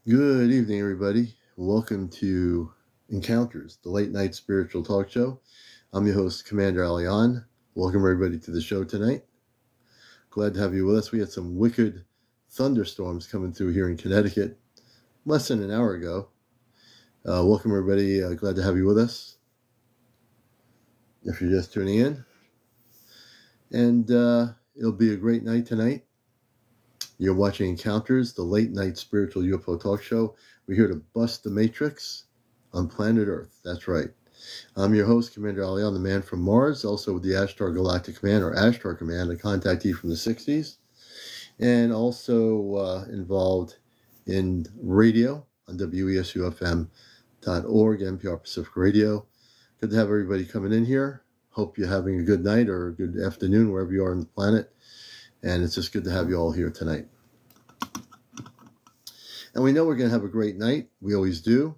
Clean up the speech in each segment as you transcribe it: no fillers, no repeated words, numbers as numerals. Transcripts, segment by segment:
Good evening, everybody. Welcome to Encounters, the late night spiritual talk show. I'm your host, CmdrAleon. Welcome, everybody, to the show tonight. Glad to have you with us. We had some wicked thunderstorms coming through here in Connecticut less than an hour ago. Welcome, everybody. Glad to have you with us. If you're just tuning in. And it'll be a great night tonight. You're watching Encounters, the late night spiritual UFO talk show. We're here to bust the matrix on planet Earth. That's right. I'm your host, CmdrAleon, the man from Mars, also with the Ashtar Galactic Command, or Ashtar Command, a contactee from the 60s, and also involved in radio on WESUFM.org, NPR Pacific Radio. Good to have everybody coming in here. Hope you're having a good night or a good afternoon wherever you are on the planet. And it's just good to have you all here tonight. And we know we're going to have a great night. We always do.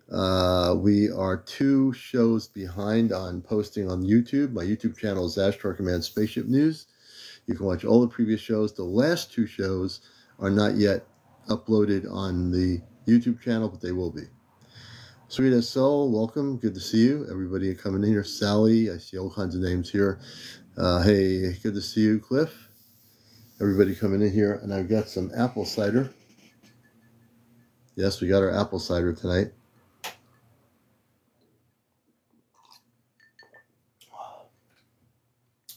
We are 2 shows behind on posting on YouTube. My YouTube channel is Ashtar Command Spaceship News. You can watch all the previous shows. The last 2 shows are not yet uploaded on the YouTube channel, but they will be. Sweet as Soul, welcome. Good to see you. Everybody coming in here. Sally, I see all kinds of names here. Hey, good to see you, Cliff. Everybody coming in here, and I've got some apple cider. Yes, we got our apple cider tonight.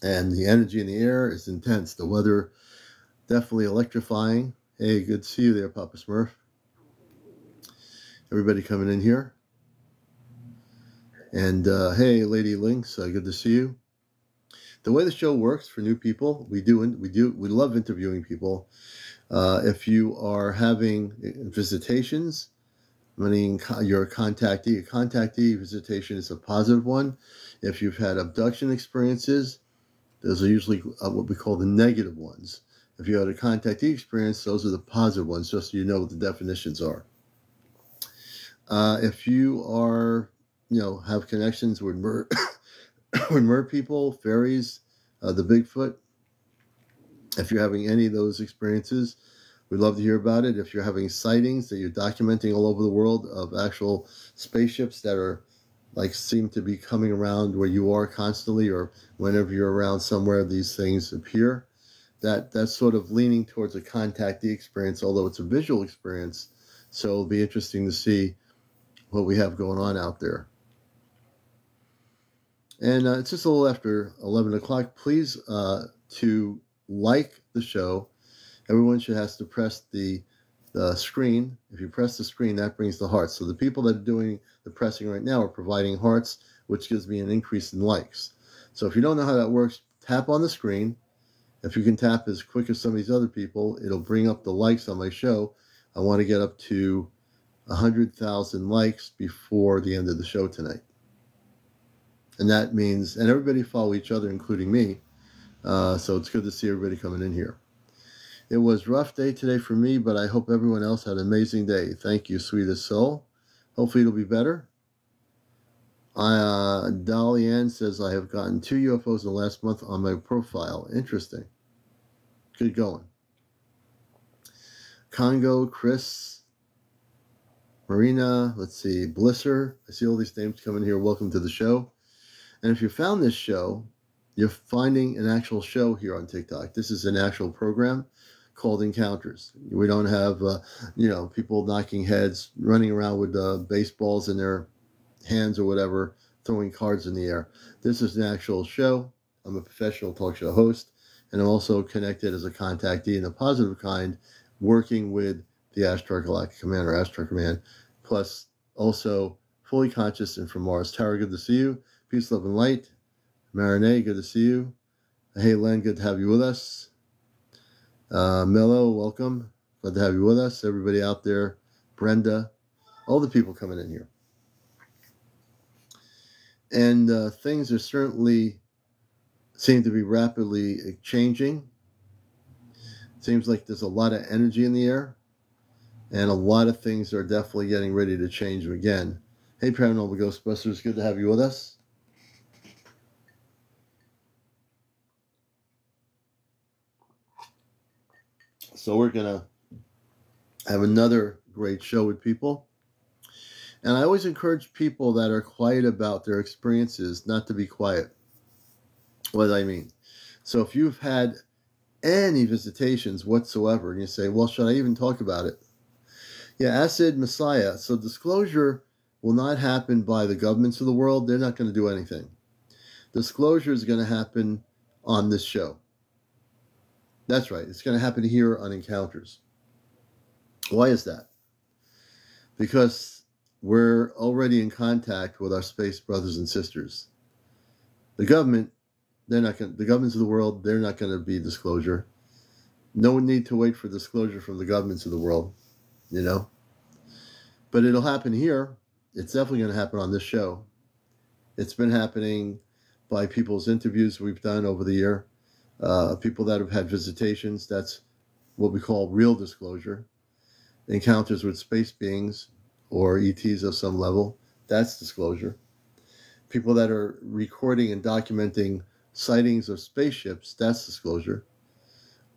And the energy in the air is intense. The weather definitely electrifying. Hey, good to see you there, Papa Smurf. Everybody coming in here. And hey, Lady Lynx, good to see you. The way the show works for new people, we love interviewing people. If you are having visitations, meaning you're a contactee visitation is a positive one. If you've had abduction experiences, those are usually what we call the negative ones. If you had a contactee experience, those are the positive ones, just so you know what the definitions are. If you are, have connections with mer people, fairies, the Bigfoot, if you're having any of those experiences, we'd love to hear about it. If you're having sightings that you're documenting all over the world of actual spaceships that are seem to be coming around where you are constantly, or whenever you're around somewhere, these things appear. That's sort of leaning towards a contactee experience, although it's a visual experience. So it'll be interesting to see what we have going on out there. And it's just a little after 11 o'clock. Please to like the show. Everyone has to press the screen. If you press the screen, that brings the hearts. So the people that are doing the pressing right now are providing hearts, which gives me an increase in likes. So if you don't know how that works, tap on the screen. If you can tap as quick as some of these other people, it'll bring up the likes on my show. I want to get up to 100,000 likes before the end of the show tonight. And that means, and everybody follow each other, including me. So it's good to see everybody coming in here. It was a rough day today for me, but I hope everyone else had an amazing day. Thank you, sweetest soul. Hopefully it'll be better. Dolly Ann says, I have gotten 2 UFOs in the last month on my profile. Interesting. Good going. Congo, Chris, Marina, let's see, Blisser. I see all these names coming here. Welcome to the show. And if you found this show, you're finding an actual show here on TikTok. This is an actual program called Encounters. We don't have, people knocking heads, running around with baseballs in their hands or whatever, throwing cards in the air. This is an actual show. I'm a professional talk show host, and I'm also connected as a contactee in a positive kind, working with the Ashtar Galactic Command, or Ashtar Command, plus also fully conscious and from Mars. Tara, good to see you. Peace, love, and light. Marinette, good to see you. Hey, Len, good to have you with us. Mello, welcome. Glad to have you with us. Everybody out there, Brenda, all the people coming in here. And things are certainly seem to be rapidly changing. Seems like there's a lot of energy in the air, and a lot of things are definitely getting ready to change again. Hey, Paranormal Ghostbusters, good to have you with us. So we're going to have another great show with people. And I always encourage people that are quiet about their experiences not to be quiet. What do I mean? So if you've had any visitations whatsoever, and you say, well, should I even talk about it? Yeah, Acid Messiah. So disclosure will not happen by the governments of the world. They're not going to do anything. Disclosure is going to happen on this show. That's right. It's going to happen here on Encounters. Why is that? Because we're already in contact with our space brothers and sisters. The government, the governments of the world, they're not going to be disclosure. No need to wait for disclosure from the governments of the world, you know. But it'll happen here. It's definitely going to happen on this show. It's been happening by people's interviews we've done over the year. People that have had visitations, that's what we call real disclosure. Encounters with space beings or ETs of some level, that's disclosure. People that are recording and documenting sightings of spaceships, that's disclosure.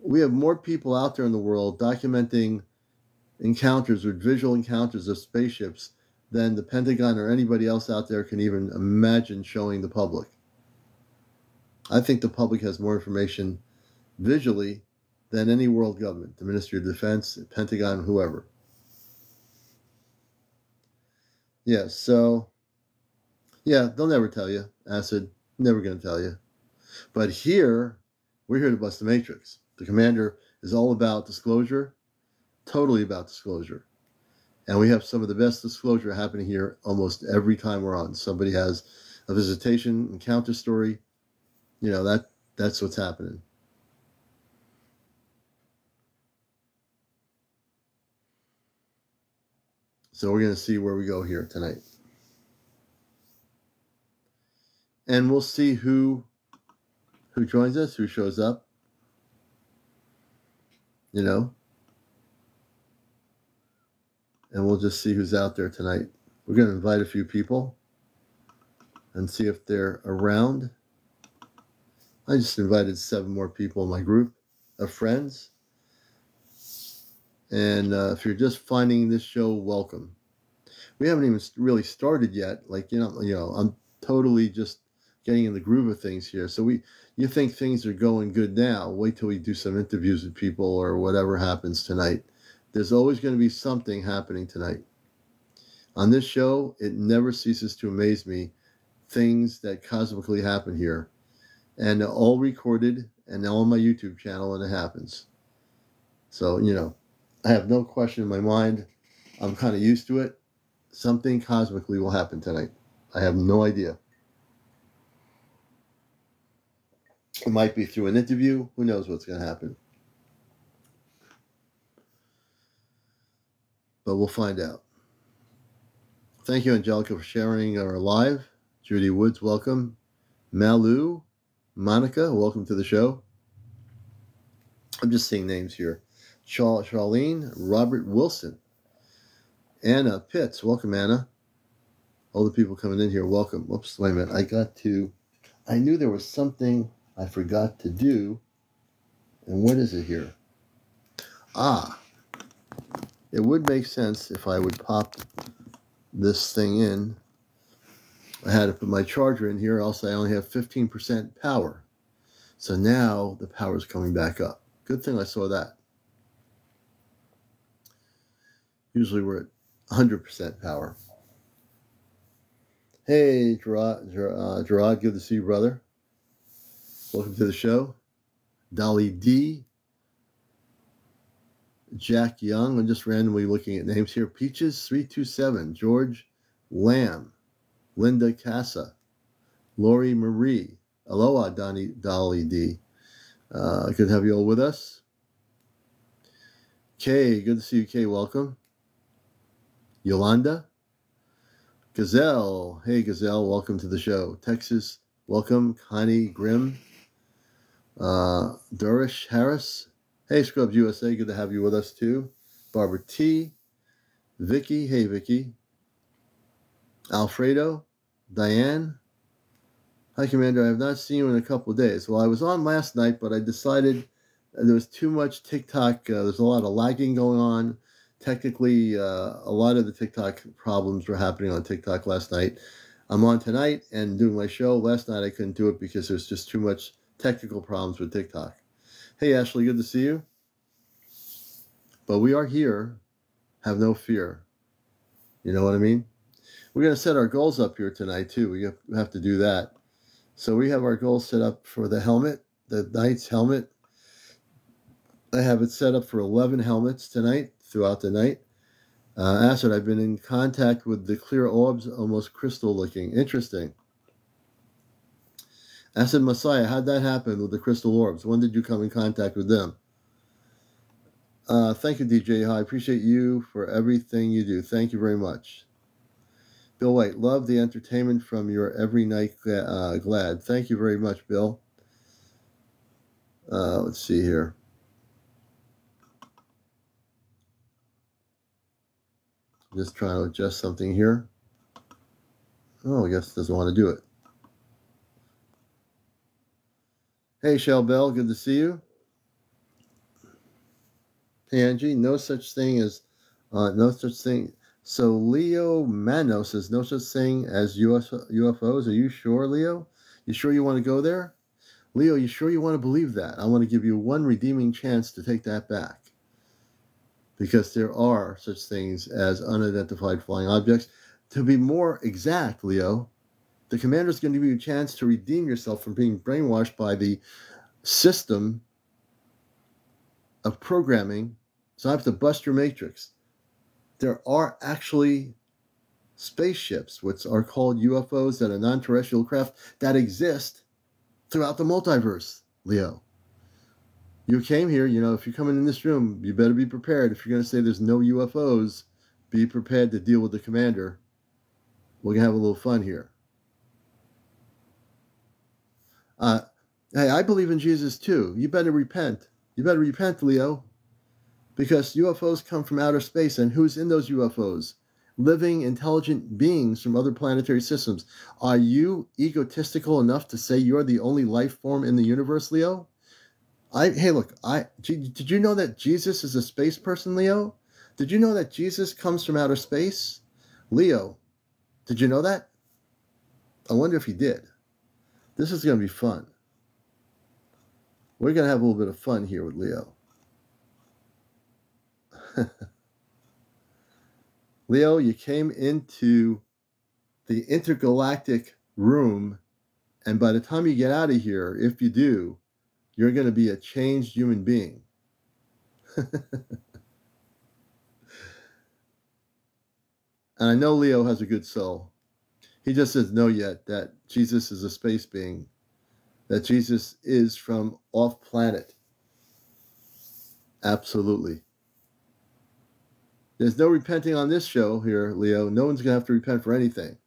We have more people out there in the world documenting encounters with visual encounters of spaceships than the Pentagon or anybody else out there can even imagine showing the public. I think the public has more information visually than any world government, the Ministry of Defense, the Pentagon, whoever. Yeah, so, yeah, they'll never tell you, Acid, never going to tell you. But here, we're here to bust the matrix. The commander is all about disclosure, totally about disclosure. And we have some of the best disclosure happening here almost every time we're on. Somebody has a visitation, encounter story. You know, that's what's happening. So we're going to see where we go here tonight. And we'll see who joins us, who shows up. You know. And we'll just see who's out there tonight. We're going to invite a few people and see if they're around. I just invited 7 more people in my group of friends. And if you're just finding this show, welcome. We haven't even really started yet. Like, you know, I'm totally just getting in the groove of things here. So you think things are going good now. Wait till we do some interviews with people or whatever happens tonight. There's always going to be something happening tonight. On this show, it never ceases to amaze me, things that cosmically happen here. And all recorded and all on my YouTube channel when it happens. So, you know, I have no question in my mind. I'm kind of used to it. Something cosmically will happen tonight. I have no idea. It might be through an interview. Who knows what's going to happen? But we'll find out. Thank you, Angelica, for sharing our live. Judy Woods, welcome. Malu, Monica, welcome to the show. I'm just seeing names here. Charlene, Robert Wilson. Anna Pitts, welcome, Anna. All the people coming in here, welcome. Whoops, wait a minute. I knew there was something I forgot to do. And what is it here? It would make sense if I would pop this thing in. I had to put my charger in here, else I only have 15% power. So now the power is coming back up. Good thing I saw that. Usually we're at 100% power. Hey, Gerard, good to see you, brother. Welcome to the show. Dolly D. Jack Young. I'm just randomly looking at names here. Peaches 327. George Lamb. Linda Casa. Lori Marie. Aloha, Dolly D. Good to have you all with us. Kay, good to see you, Kay. Welcome. Yolanda. Gazelle. Hey, Gazelle. Welcome to the show. Texas. Welcome. Connie Grimm. Dorish Harris. Hey, Scrubs USA. Good to have you with us, too. Barbara T. Vicky. Hey, Vicky. Alfredo. Diane. Hi, Commander. I have not seen you in a couple of days. Well, I was on last night, but I decided there was too much TikTok. There's a lot of lagging going on. Technically, a lot of the TikTok problems were happening on TikTok last night. I'm on tonight and doing my show. Last night I couldn't do it because there's just too much technical problems with TikTok. Hey, Ashley, good to see you. But we are here. Have no fear. You know what I mean? We're going to set our goals up here tonight, too. We have to do that. So we have our goals set up for the helmet, the knight's helmet. I have it set up for 11 helmets tonight, throughout the night. Acid, I've been in contact with the clear orbs, almost crystal looking. Interesting. Acid Messiah, how'd that happen with the crystal orbs? When did you come in contact with them? Thank you, DJ. I appreciate you for everything you do. Thank you very much. Bill White, love the entertainment from your every night glad. Thank you very much, Bill. Let's see here. Just trying to adjust something here. Oh, I guess it doesn't want to do it. Hey, Shell Bell, good to see you. Hey, Angie, no such thing as, no such thing. So Leo Mano says no such thing as UFOs. Are you sure, Leo? You sure you want to go there? Leo, you sure you want to believe that? I want to give you one redeeming chance to take that back. Because there are such things as unidentified flying objects. To be more exact, Leo, the commander is going to give you a chance to redeem yourself from being brainwashed by the system of programming. So I have to bust your matrix. There are actually spaceships, which are called UFOs, that are non-terrestrial craft that exist throughout the multiverse, Leo. You came here, you know, if you're coming in this room, you better be prepared. If you're going to say there's no UFOs, be prepared to deal with the commander. We're going to have a little fun here. Hey, I believe in Jesus too. You better repent. You better repent, Leo. Because UFOs come from outer space, and who's in those UFOs? Living, intelligent beings from other planetary systems. Are you egotistical enough to say you're the only life form in the universe, Leo? Hey, look, did you know that Jesus is a space person, Leo? Did you know that Jesus comes from outer space? Leo, did you know that? I wonder if he did. This is going to be fun. We're going to have a little bit of fun here with Leo. Leo, you came into the intergalactic room, and by the time you get out of here, if you do, you're going to be a changed human being. And I know Leo has a good soul. He just doesn't know yet that Jesus is a space being, that Jesus is from off planet. Absolutely. There's no repenting on this show here, Leo. No one's going to have to repent for anything.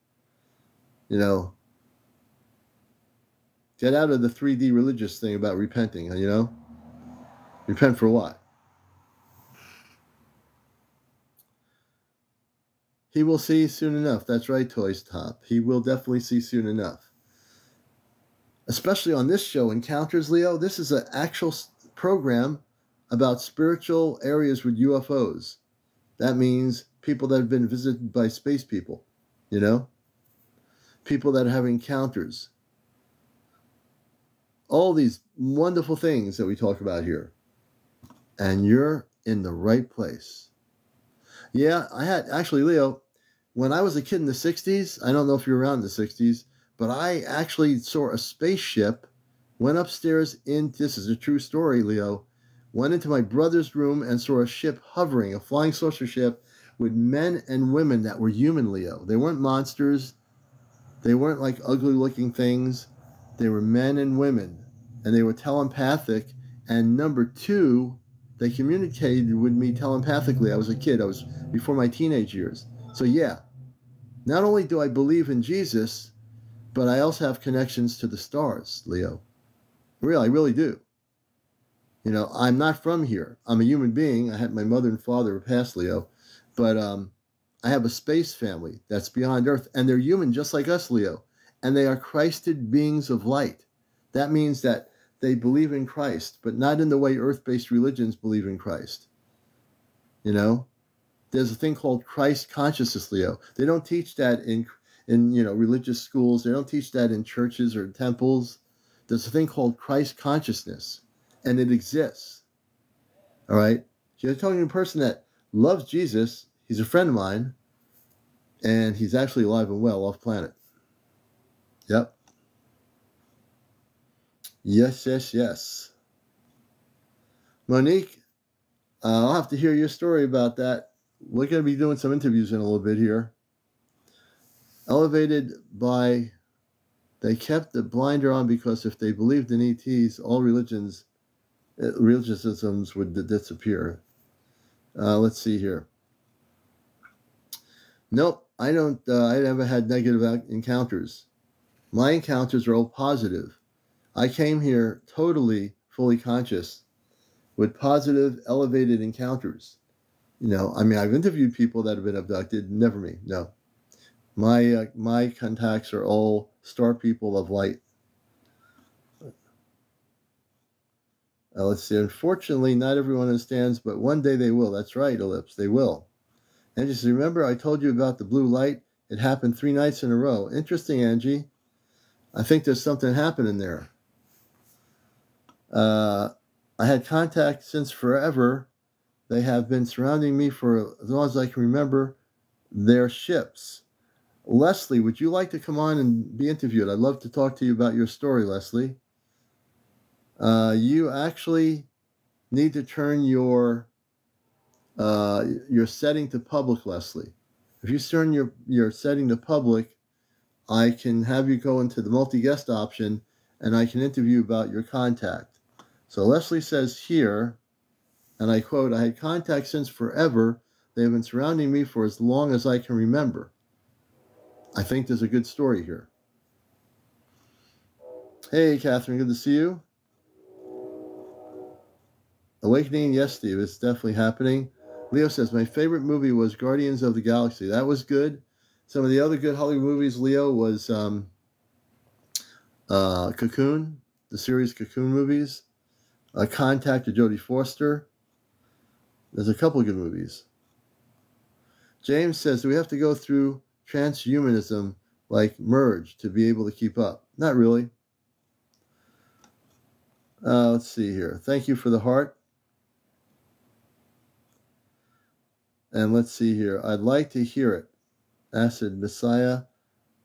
You know, get out of the 3D religious thing about repenting, you know? Repent for what? He will see soon enough. That's right, Toys Top. He will definitely see soon enough. Especially on this show, Encounters, Leo. This is an actual program about spiritual areas with UFOs. That means people that have been visited by space people, you know? People that have encounters. All these wonderful things that we talk about here. And you're in the right place. Yeah, I had, actually, Leo, when I was a kid in the 60s, I don't know if you're around in the 60s, but I actually saw a spaceship, went upstairs this is a true story, Leo, went into my brother's room and saw a ship hovering, a flying saucer ship with men and women that were human, Leo. They weren't monsters. They weren't like ugly looking things. They were men and women, and they were telepathic. And number two, they communicated with me telepathically. I was a kid. I was before my teenage years. So yeah, not only do I believe in Jesus, but I also have connections to the stars, Leo. Really, I really do. You know, I'm not from here. I'm a human being. I had my mother and father passed, Leo. But I have a space family that's beyond Earth. And they're human just like us, Leo. And they are Christed beings of light. That means that they believe in Christ, but not in the way Earth-based religions believe in Christ. You know? There's a thing called Christ consciousness, Leo. They don't teach that in religious schools. They don't teach that in churches or temples. There's a thing called Christ consciousness, and it exists. All right? You're talking to a person that loves Jesus. He's a friend of mine, and he's actually alive and well off planet. Yep. Yes, yes, yes. Monique, I'll have to hear your story about that. We're going to be doing some interviews in a little bit here. Elevated by, they kept the blinder on because if they believed in ETs, all religionisms would disappear. Let's see here. Nope, I don't. I never had negative encounters. My encounters are all positive. I came here totally, fully conscious with positive, elevated encounters. I've interviewed people that have been abducted. Never me. No. My contacts are all star people of light. Let's see. Unfortunately, not everyone understands, but one day they will. That's right, Ellipse. They will. And just remember, I told you about the blue light. It happened 3 nights in a row. Interesting, Angie. I think there's something happening there. I had contact since forever. They have been surrounding me for as long as I can remember. Their ships. Leslie, would you like to come on and be interviewed? I'd love to talk to you about your story, Leslie. You actually need to turn your setting to public, Leslie. If you turn your setting to public, I can have you go into the multi-guest option, and I can interview about your contact. So Leslie says here, and I quote, I had contact since forever. They have been surrounding me for as long as I can remember. I think there's a good story here. Hey, Catherine, good to see you. Awakening, yes, Steve, it's definitely happening. Leo says, my favorite movie was Guardians of the Galaxy. That was good. Some of the other good Hollywood movies, Leo, was Cocoon, the series Cocoon movies. Contact with Jodie Foster. There's a couple of good movies. James says, do we have to go through transhumanism like Merge to be able to keep up? Not really. Let's see here. Thank you for the heart. And let's see here. I'd like to hear it. Acid Messiah.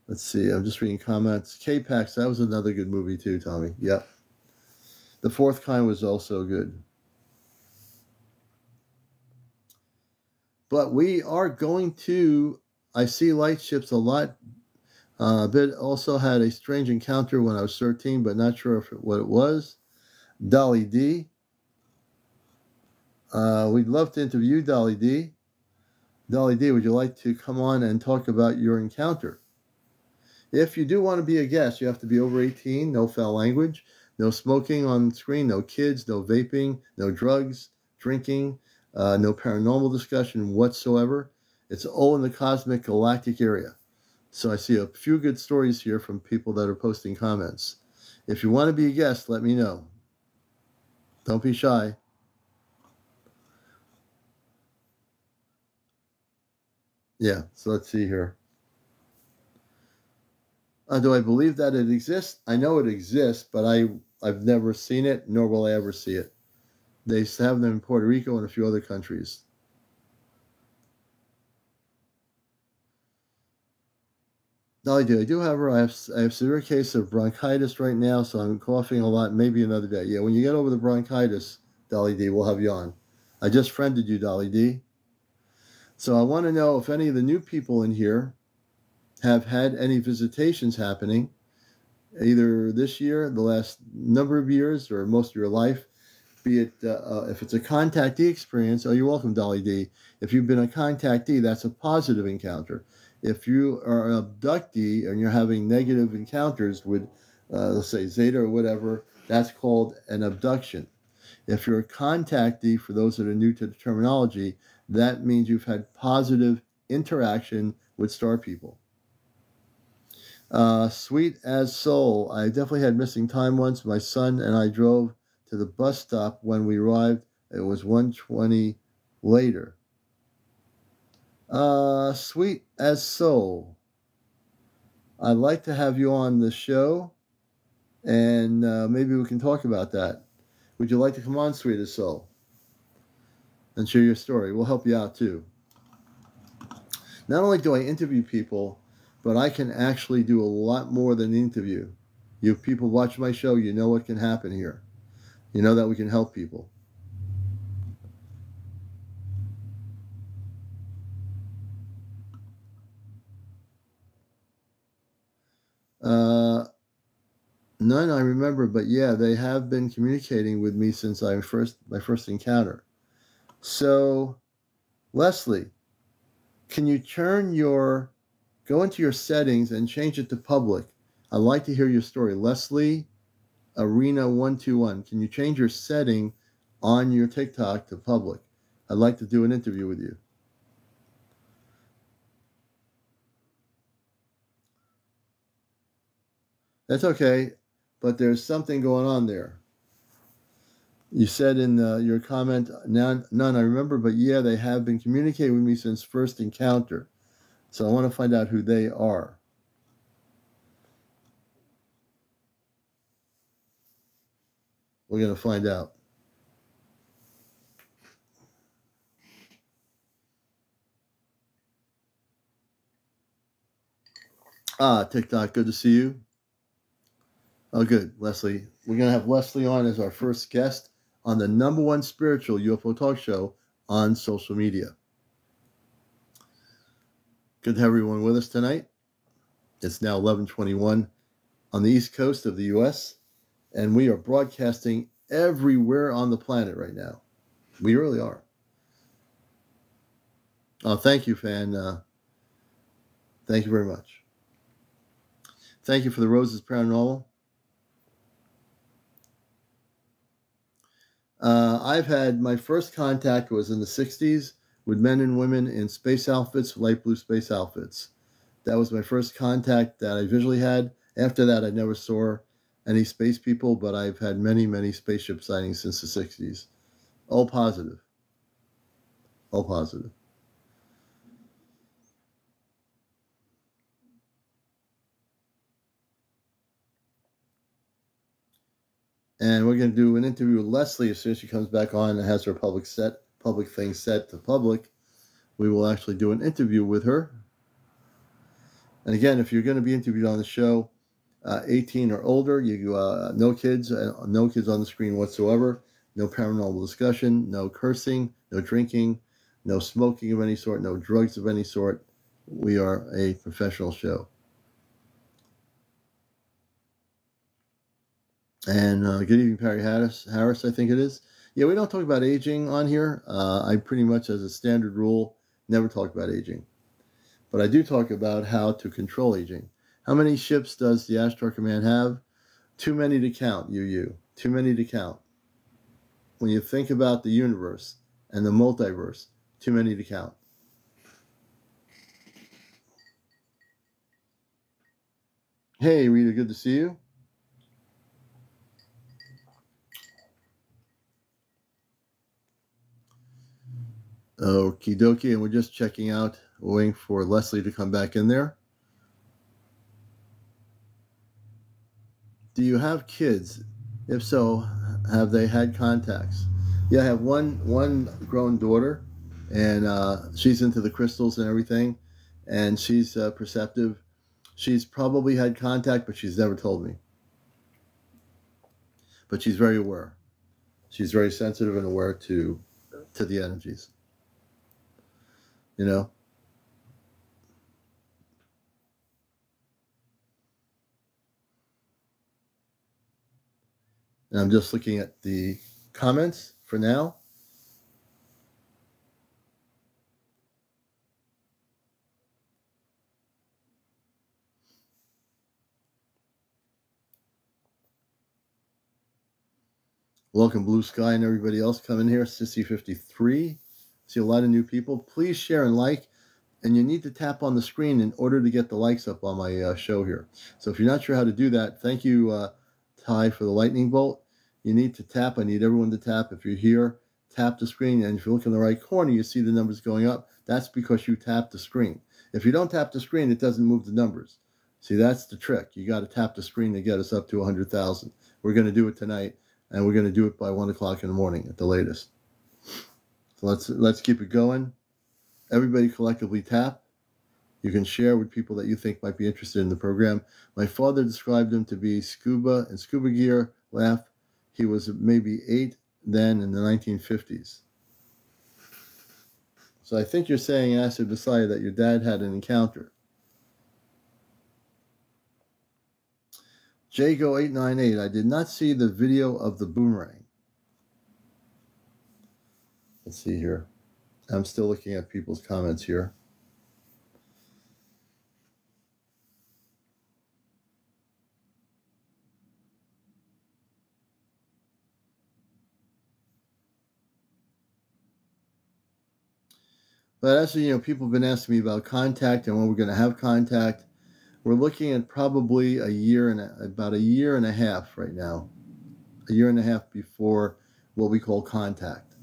Let's see. I'm just reading comments. K-Pax, that was another good movie too, Tommy. Yep. The Fourth Kind was also good. But we are going to, I see light ships a lot. A bit also had a strange encounter when I was 13, but not sure what it was. Dolly D. We'd love to interview Dolly D. Dolly D, would you like to come on and talk about your encounter? If you do want to be a guest, you have to be over 18, no foul language, no smoking on screen, no kids, no vaping, no drugs, drinking, no paranormal discussion whatsoever. It's all in the cosmic galactic area. So I see a few good stories here from people that are posting comments. If you want to be a guest, let me know. Don't be shy. Yeah, so let's see here. Do I believe that it exists? I know it exists, but I've never seen it, nor will I ever see it. They have them in Puerto Rico and a few other countries. No, I do. However, I have severe case of bronchitis right now, so I'm coughing a lot. Maybe another day. Yeah, when you get over the bronchitis, Dolly D, we'll have you on. I just friended you, Dolly D. So I want to know if any of the new people in here have had any visitations happening, either this year, the last number of years, or most of your life. Be it, if it's a contactee experience, oh, you're welcome, Dolly D. If you've been a contactee, that's a positive encounter. If you are an abductee and you're having negative encounters with, let's say, Zeta or whatever, that's called an abduction. If you're a contactee, for those that are new to the terminology, that means you've had positive interaction with star people. Sweet as soul. I definitely had missing time once. My son and I drove to the bus stop. When we arrived, it was 1:20 later. Sweet as soul. I'd like to have you on the show, and maybe we can talk about that. Would you like to come on, Sweet as soul, and share your story? We'll help you out too. Not only do I interview people, but I can actually do a lot more than interview. You people watch my show, you know what can happen here. You know that we can help people. None I remember, but yeah, they have been communicating with me since my first encounter. So, Leslie, can you go into your settings and change it to public? I'd like to hear your story. Leslie Arena 121. Can you change your setting on your TikTok to public? I'd like to do an interview with you. That's okay, but there's something going on there. You said in your comment, none I remember, but yeah, they have been communicating with me since first encounter. So I want to find out who they are. We're going to find out. TikTok, good to see you. Oh, good, Leslie. We're going to have Leslie on as our first guest on the #1 spiritual UFO talk show on social media. Good to have everyone with us tonight. It's now 11:21 on the East Coast of the U.S., and we are broadcasting everywhere on the planet right now. We really are. Oh, thank you, fan. Thank you very much. Thank you for the roses, paranormal. I've had my first contact was in the 60s with men and women in space outfits, light blue space outfits. That was my first contact that I visually had. After that, I never saw any space people, but I've had many, many spaceship sightings since the 60s. All positive. All positive. And we're going to do an interview with Leslie as soon as she comes back on and has her public thing set to public. We will actually do an interview with her. And again, if you're going to be interviewed on the show, 18 or older, no kids on the screen whatsoever, no paranormal discussion, no cursing, no drinking, no smoking of any sort, no drugs of any sort. We are a professional show. And good evening, Perry Harris, I think it is. Yeah, we don't talk about aging on here. I pretty much, as a standard rule, never talk about aging. But I do talk about how to control aging. How many ships does the Ashtar Command have? Too many to count, Too many to count. When you think about the universe and the multiverse, too many to count. Hey, Rita, good to see you. Okie dokie, and we're just checking out, waiting for Leslie to come back in there. Do you have kids? If so, have they had contacts? Yeah, I have one grown daughter, and she's into the crystals and everything, and she's perceptive. She's probably had contact, but she's never told me. But she's very aware. She's very sensitive and aware to the energies. You know? And I'm just looking at the comments for now. Welcome, Blue Sky, and everybody else coming here. Sissy53. See a lot of new people. Please share and like. And you need to tap on the screen in order to get the likes up on my show here. So if you're not sure how to do that, thank you, Ty, for the lightning bolt. You need to tap. I need everyone to tap. If you're here, tap the screen. And if you look in the right corner, you see the numbers going up. That's because you tapped the screen. If you don't tap the screen, it doesn't move the numbers. See, that's the trick. You got to tap the screen to get us up to 100,000. We're going to do it tonight, and we're going to do it by 1 o'clock in the morning at the latest. So let's keep it going. Everybody collectively tap. You can share with people that you think might be interested in the program. My father described him to be scuba and scuba gear. Laugh. He was maybe 8 then in the 1950s. So I think you're saying, Acid Messiah, that your dad had an encounter. Jago898, I did not see the video of the boomerang. Let's see here. I'm still looking at people's comments here. But actually, people have been asking me about contact and when we're going to have contact. We're looking at probably about a year and a half right now. A year and a half before what we call contact.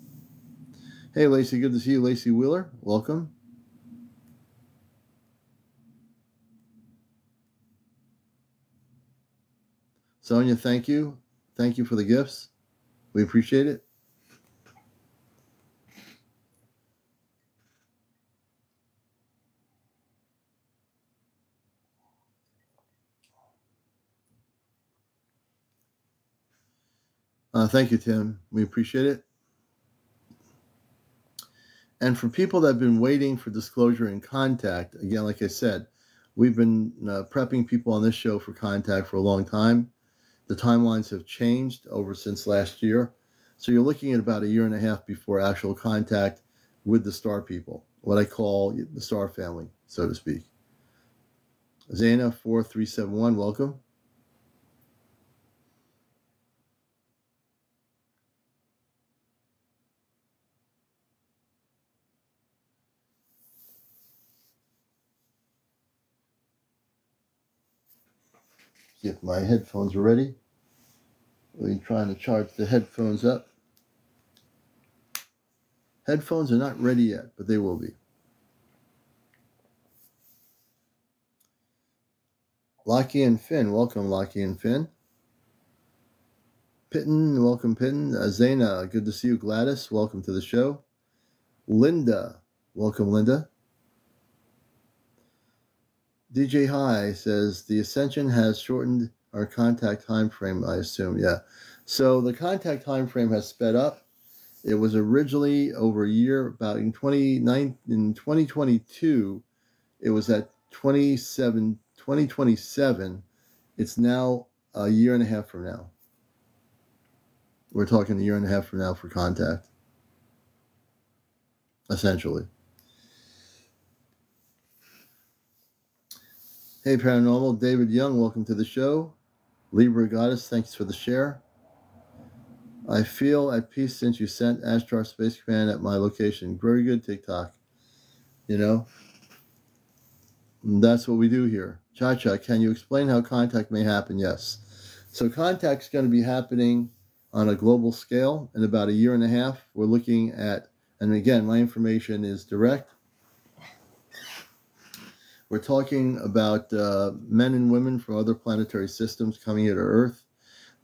Hey, Lacey, good to see you. Lacey Wheeler, welcome. Sonia, thank you. Thank you for the gifts. We appreciate it. Thank you, Tim. We appreciate it. And for people that have been waiting for disclosure and contact, again, like I said, we've been prepping people on this show for contact for a long time. The timelines have changed since last year. So you're looking at about a year and a half before actual contact with the star people, what I call the star family, so to speak. Zena 4371, welcome. See if my headphones are ready. We're trying to charge the headphones up. Headphones are not ready yet, but they will be. Lockie and Finn, welcome Lockie and Finn. Pitten, welcome Pitten. Zena, good to see you. Gladys, welcome to the show. Linda, welcome Linda. DJ High says, the Ascension has shortened our contact time frame, I assume. Yeah. So the contact time frame has sped up. It was originally over a year, about in 2022, it was at 2027. It's now a year and a half from now. We're talking a year and a half from now for contact, essentially. Hey, Paranormal. David Young, welcome to the show. Libra Goddess, thanks for the share. I feel at peace since you sent Ashtar Space Command at my location. Very good, TikTok. That's what we do here. Cha-Cha, can you explain how contact may happen? Yes. So contact's going to be happening on a global scale in about a year and a half. We're looking at, and again, my information is direct. We're talking about men and women from other planetary systems coming here to Earth.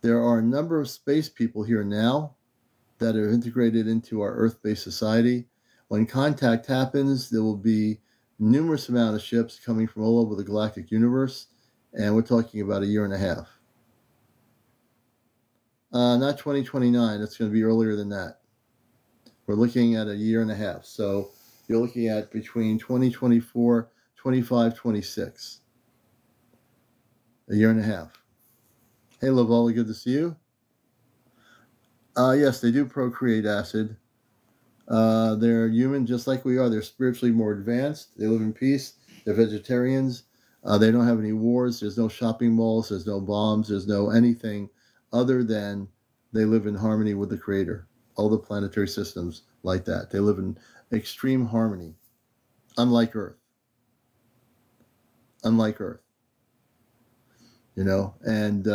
There are a number of space people here now that are integrated into our Earth-based society. When contact happens, there will be numerous amount of ships coming from all over the galactic universe, and we're talking about a year and a half. Not 2029, it's going to be earlier than that. We're looking at a year and a half. So you're looking at between 2024, 25, 26. A year and a half. Hey, Lavola, good to see you. Yes, they do procreate, Acid. They're human just like we are. They're spiritually more advanced. They live in peace. They're vegetarians. They don't have any wars. There's no shopping malls. There's no bombs. There's no anything other than they live in harmony with the Creator. All the planetary systems like that. They live in extreme harmony. Unlike Earth. Unlike Earth. And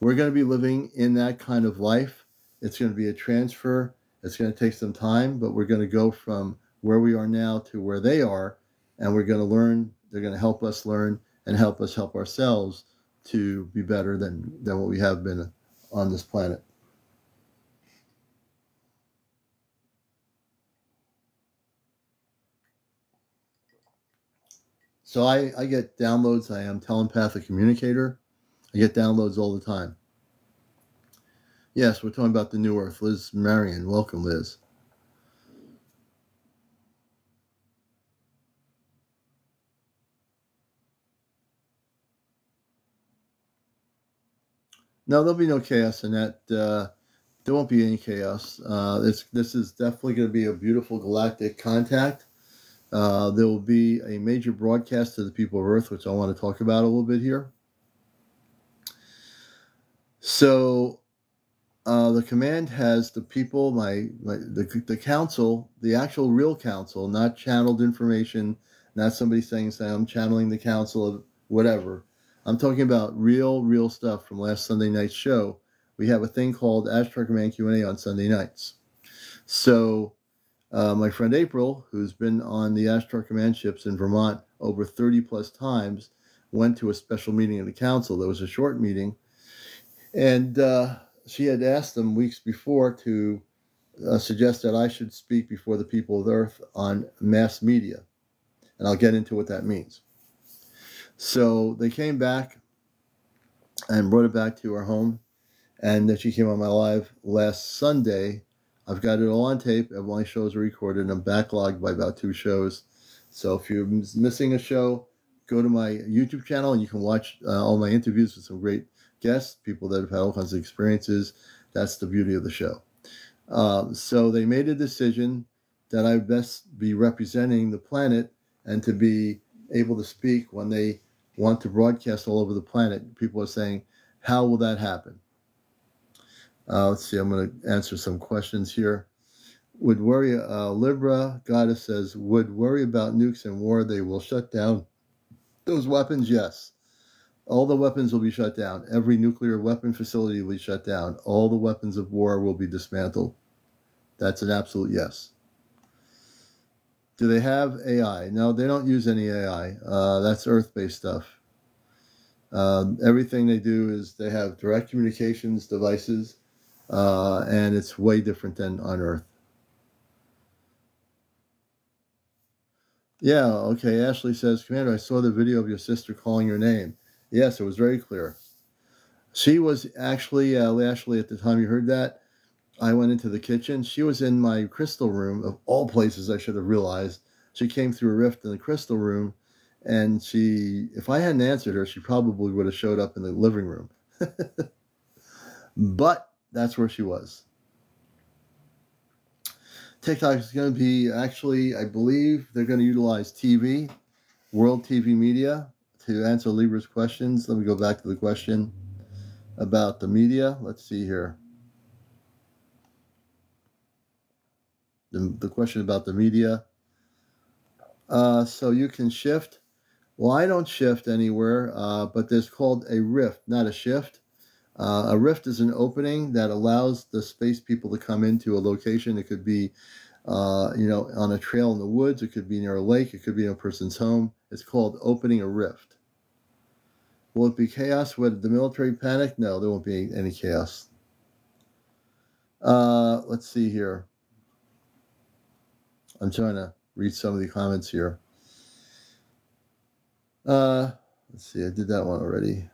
we're going to be living in that kind of life. It's going to be a transfer. It's going to take some time, but we're going to go from where we are now to where they are, and we're going to learn. They're going to help us learn and help us help ourselves to be better than what we have been on this planet. So I get downloads. I am telepathic communicator. I get downloads all the time. Yes, we're talking about the New Earth. Liz Marion, welcome, Liz. No, there'll be no chaos in that. There won't be any chaos. This is definitely going to be a beautiful galactic contact. There will be a major broadcast to the people of Earth, which I want to talk about a little bit here. So the command has the people, the council, the actual real council, not channeled information, not somebody saying I'm channeling the council of whatever. I'm talking about real stuff from last Sunday night's show. We have a thing called Astro Command Q&A on Sunday nights. So my friend April, who's been on the Astro Command ships in Vermont over 30 plus times, went to a special meeting of the council. There was a short meeting, and she had asked them weeks before to suggest that I should speak before the people of the Earth on mass media. And I'll get into what that means. So they came back and brought it back to our home. And then she came on my live last Sunday. I've got it all on tape. All my shows are recorded, and I'm backlogged by about 2 shows. So if you're missing a show, go to my YouTube channel and you can watch all my interviews with some great guests, people that have had all kinds of experiences. That's the beauty of the show. So they made a decision that I best be representing the planet and to be able to speak when they want to broadcast all over the planet. People are saying, how will that happen? Let's see, I'm going to answer some questions here. Would worry, Libra Goddess says, would worry about nukes and war, they will shut down those weapons? Yes. All the weapons will be shut down. Every nuclear weapon facility will be shut down. All the weapons of war will be dismantled. That's an absolute yes. Do they have AI? No, they don't use any AI. That's Earth-based stuff. Everything they do is they have direct communications devices, and it's way different than on Earth. Yeah, okay, Ashley says, Commander, I saw the video of your sister calling your name. Yes, it was very clear. She was actually, Ashley, at the time you heard that, I went into the kitchen. She was in my crystal room, of all places I should have realized. She came through a rift in the crystal room, and she, if I hadn't answered her, she probably would have showed up in the living room. But that's where she was. TikTok is going to be, actually, I believe they're going to utilize TV, World TV Media, to answer Libra's questions. Let me go back to the question about the media. Let's see here. The question about the media. So you can shift. Well, I don't shift anywhere, but there's called a rift, not a shift. A rift is an opening that allows the space people to come into a location. It could be, on a trail in the woods. It could be near a lake. It could be in a person's home. It's called opening a rift. Will it be chaos? Would the military panic? No, there won't be any chaos. Let's see here. I'm trying to read some of the comments here. Let's see, I did that one already.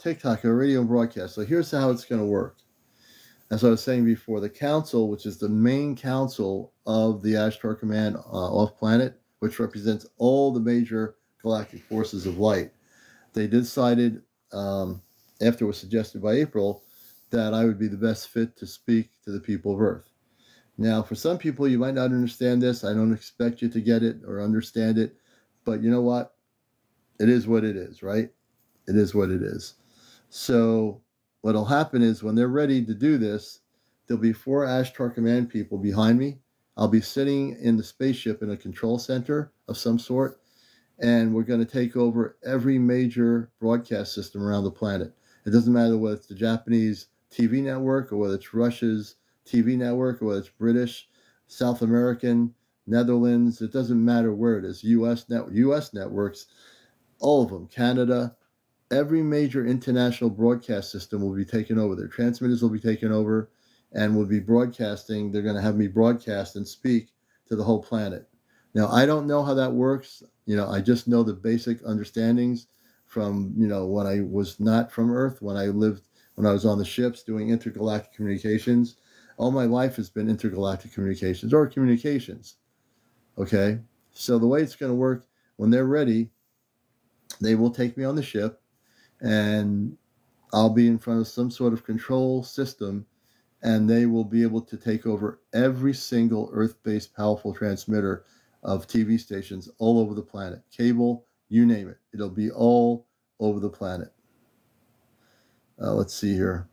TikTok, a radio broadcast. So here's how it's going to work. As I was saying before, the council, which is the main council of the Ashtar Command off-planet, which represents all the major galactic forces of light, they decided, after it was suggested by April, that I would be the best fit to speak to the people of Earth. Now, for some people, you might not understand this. I don't expect you to get it or understand it. But you know what? It is what it is, right? It is what it is. So what will happen is when they're ready to do this, there'll be 4 Ashtar Command people behind me. I'll be sitting in the spaceship in a control center of some sort, and we're going to take over every major broadcast system around the planet. It doesn't matter whether it's the Japanese TV network or whether it's Russia's TV network or whether it's British. South American, Netherlands, it doesn't matter where it is, US networks, all of them, Canada, every major international broadcast system will be taken over. Their transmitters will be taken over and will be broadcasting. They're going to have me broadcast and speak to the whole planet. Now, I don't know how that works. I just know the basic understandings from, when I was not from Earth, when I was on the ships doing intergalactic communications. All my life has been intergalactic communications or communications. Okay? So the way it's going to work, when they're ready, they will take me on the ship and I'll be in front of some sort of control system and they will be able to take over every single Earth-based powerful transmitter of TV stations all over the planet. Cable, you name it. It'll be all over the planet. Let's see here.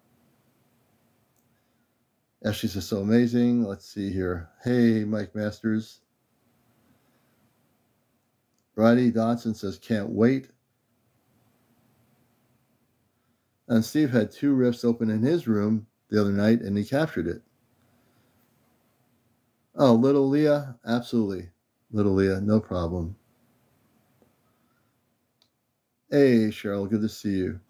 Ashley says, so amazing. Let's see here. Hey, Mike Masters. Roddy Dodson says, can't wait. And Steve had 2 rifts open in his room the other night, and he captured it. Oh, little Leah? Absolutely. Little Leah, no problem. Hey, Cheryl, good to see you.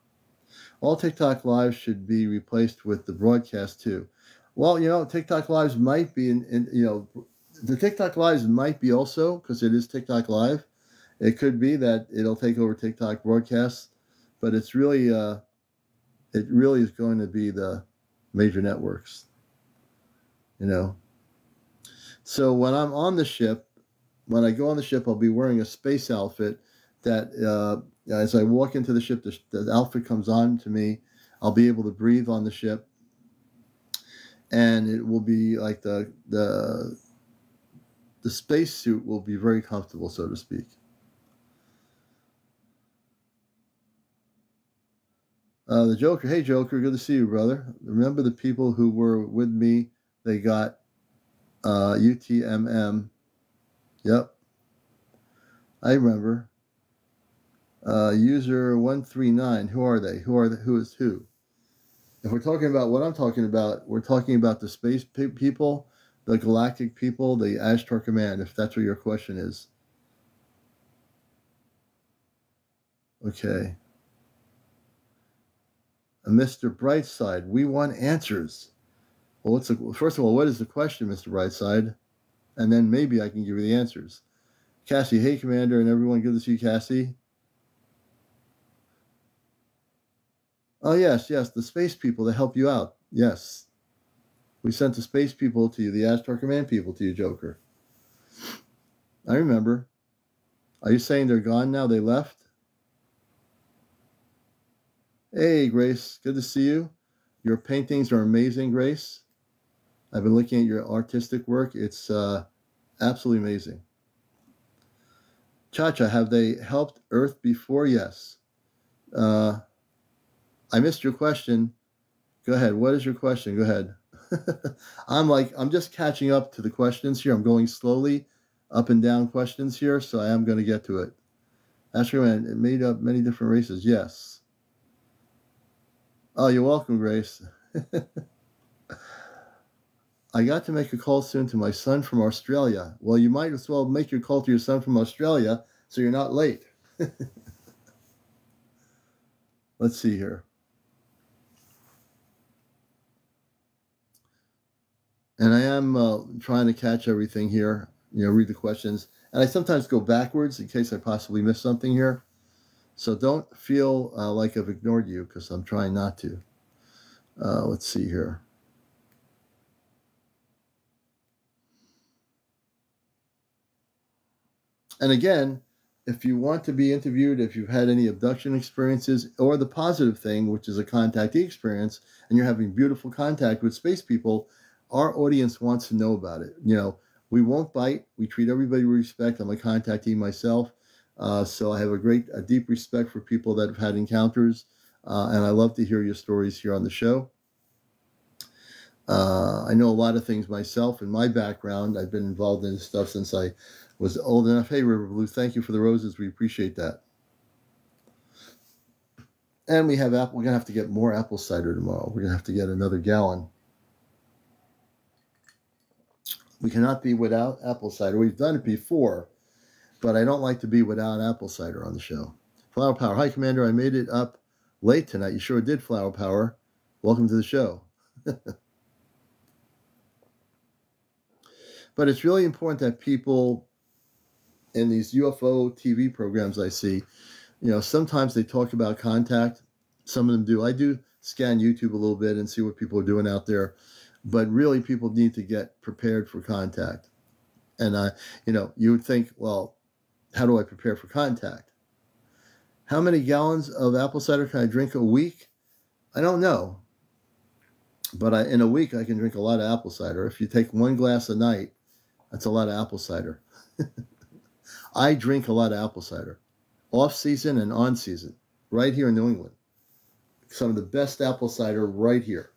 All TikTok Lives should be replaced with the broadcast, too. Well, TikTok Lives might be, the TikTok Lives might be also, because it is TikTok Live. It could be that it'll take over TikTok broadcasts, but it's really, it really is going to be the major networks, So when I'm on the ship, when I go on the ship, I'll be wearing a space outfit that, as I walk into the ship, the outfit comes on to me. I'll be able to breathe on the ship. And it will be like the space suit will be very comfortable, so to speak. The Joker, hey Joker, good to see you, brother. Remember the people who were with me, they got UTMM. Yep. I remember. User 139, who are they? Who is who? If we're talking about what I'm talking about, we're talking about the space people, the galactic people, the Ashtar Command, if that's what your question is. Okay. Mr. Brightside, we want answers. Well, first of all, what is the question, Mr. Brightside? And then maybe I can give you the answers. Cassie, hey, Commander, and everyone, good to see you, Cassie. Oh, yes, the space people to help you out. Yes. We sent the space people to you, the Ashtar Command people to you, Joker. I remember. Are you saying they're gone now? They left? Hey, Grace, good to see you. Your paintings are amazing, Grace. I've been looking at your artistic work. It's absolutely amazing. Cha-Cha, have they helped Earth before? Yes. I missed your question. Go ahead. What is your question? Go ahead. I'm just catching up to the questions here. I'm going slowly up and down questions here, so I am going to get to it. Actually, it made up many different races. Yes. Oh, you're welcome, Grace. I got to make a call soon to my son from Australia. Well, you might as well make your call to your son from Australia so you're not late. Let's see here. And I am trying to catch everything here, read the questions. And I sometimes go backwards in case I possibly miss something here. So don't feel like I've ignored you, because I'm trying not to. Let's see here. And again, if you want to be interviewed, if you've had any abduction experiences, or the positive thing, which is a contactee experience, and you're having beautiful contact with space people, our audience wants to know about it. We won't bite. We treat everybody with respect. I'm a contactee myself. So I have a deep respect for people that have had encounters. And I love to hear your stories here on the show. I know a lot of things myself. In my background, I've been involved in this stuff since I was old enough. Hey, River Blue, thank you for the roses. We appreciate that. And we're going to have to get more apple cider tomorrow. We're going to have to get another gallon. We cannot be without apple cider. We've done it before, but I don't like to be without apple cider on the show. Flower Power. Hi, Commander. I made it up late tonight. You sure did, Flower Power. Welcome to the show. But it's really important that people in these UFO TV programs I see, sometimes they talk about contact. Some of them do. I do scan YouTube a little bit and see what people are doing out there. But really, people need to get prepared for contact. And, you would think, well, how do I prepare for contact? How many gallons of apple cider can I drink a week? I don't know. But in a week, I can drink a lot of apple cider. If you take 1 glass a night, that's a lot of apple cider. I drink a lot of apple cider, off season and on season, right here in New England. Some of the best apple cider right here.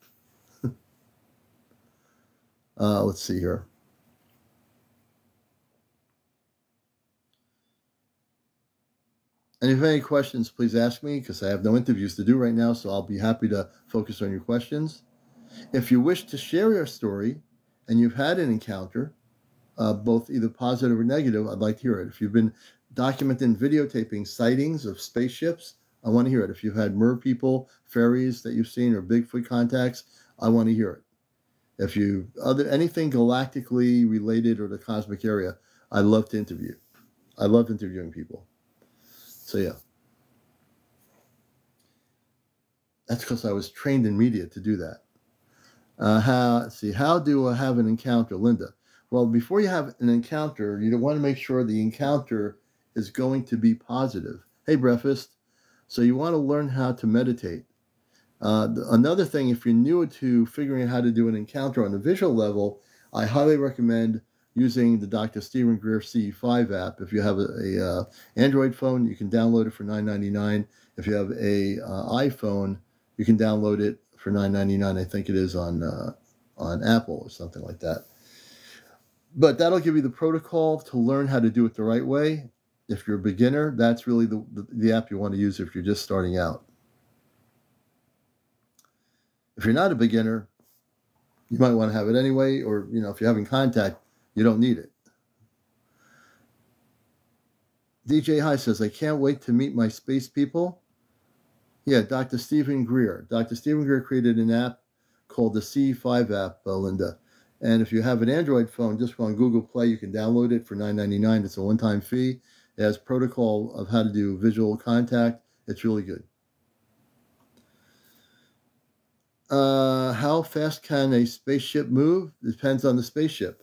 Let's see here. And if you have any questions, please ask me, because I have no interviews to do right now, so I'll be happy to focus on your questions. If you wish to share your story and you've had an encounter, both either positive or negative, I'd like to hear it. If you've been documenting, videotaping sightings of spaceships, I want to hear it. If you've had mer people, fairies that you've seen, or Bigfoot contacts, I want to hear it. If you anything galactically related or the cosmic area, I love to interview. I love interviewing people. So yeah, that's because I was trained in media to do that. How do I have an encounter, Linda? Well, before you have an encounter, you want to make sure the encounter is going to be positive. Hey, breakfast. So you want to learn how to meditate. Another thing, if you're new to figuring out how to do an encounter on a visual level, I highly recommend using the Dr. Stephen Greer CE5 app. If you have a Android phone, you can download it for $9.99. If you have a iPhone, you can download it for $9.99. I think it is on Apple or something like that. But that'll give you the protocol to learn how to do it the right way. If you're a beginner, that's really the app you want to use if you're just starting out. If you're not a beginner, you might want to have it anyway, or if you're having contact, you don't need it. DJ High says, I can't wait to meet my space people. Yeah, Dr. Stephen Greer. Dr. Stephen Greer created an app called the CE5 app, Linda. And if you have an Android phone, just go on Google Play. You can download it for $9.99. It's a one-time fee. It has protocol of how to do visual contact. It's really good. How fast can a spaceship move? Depends on the spaceship.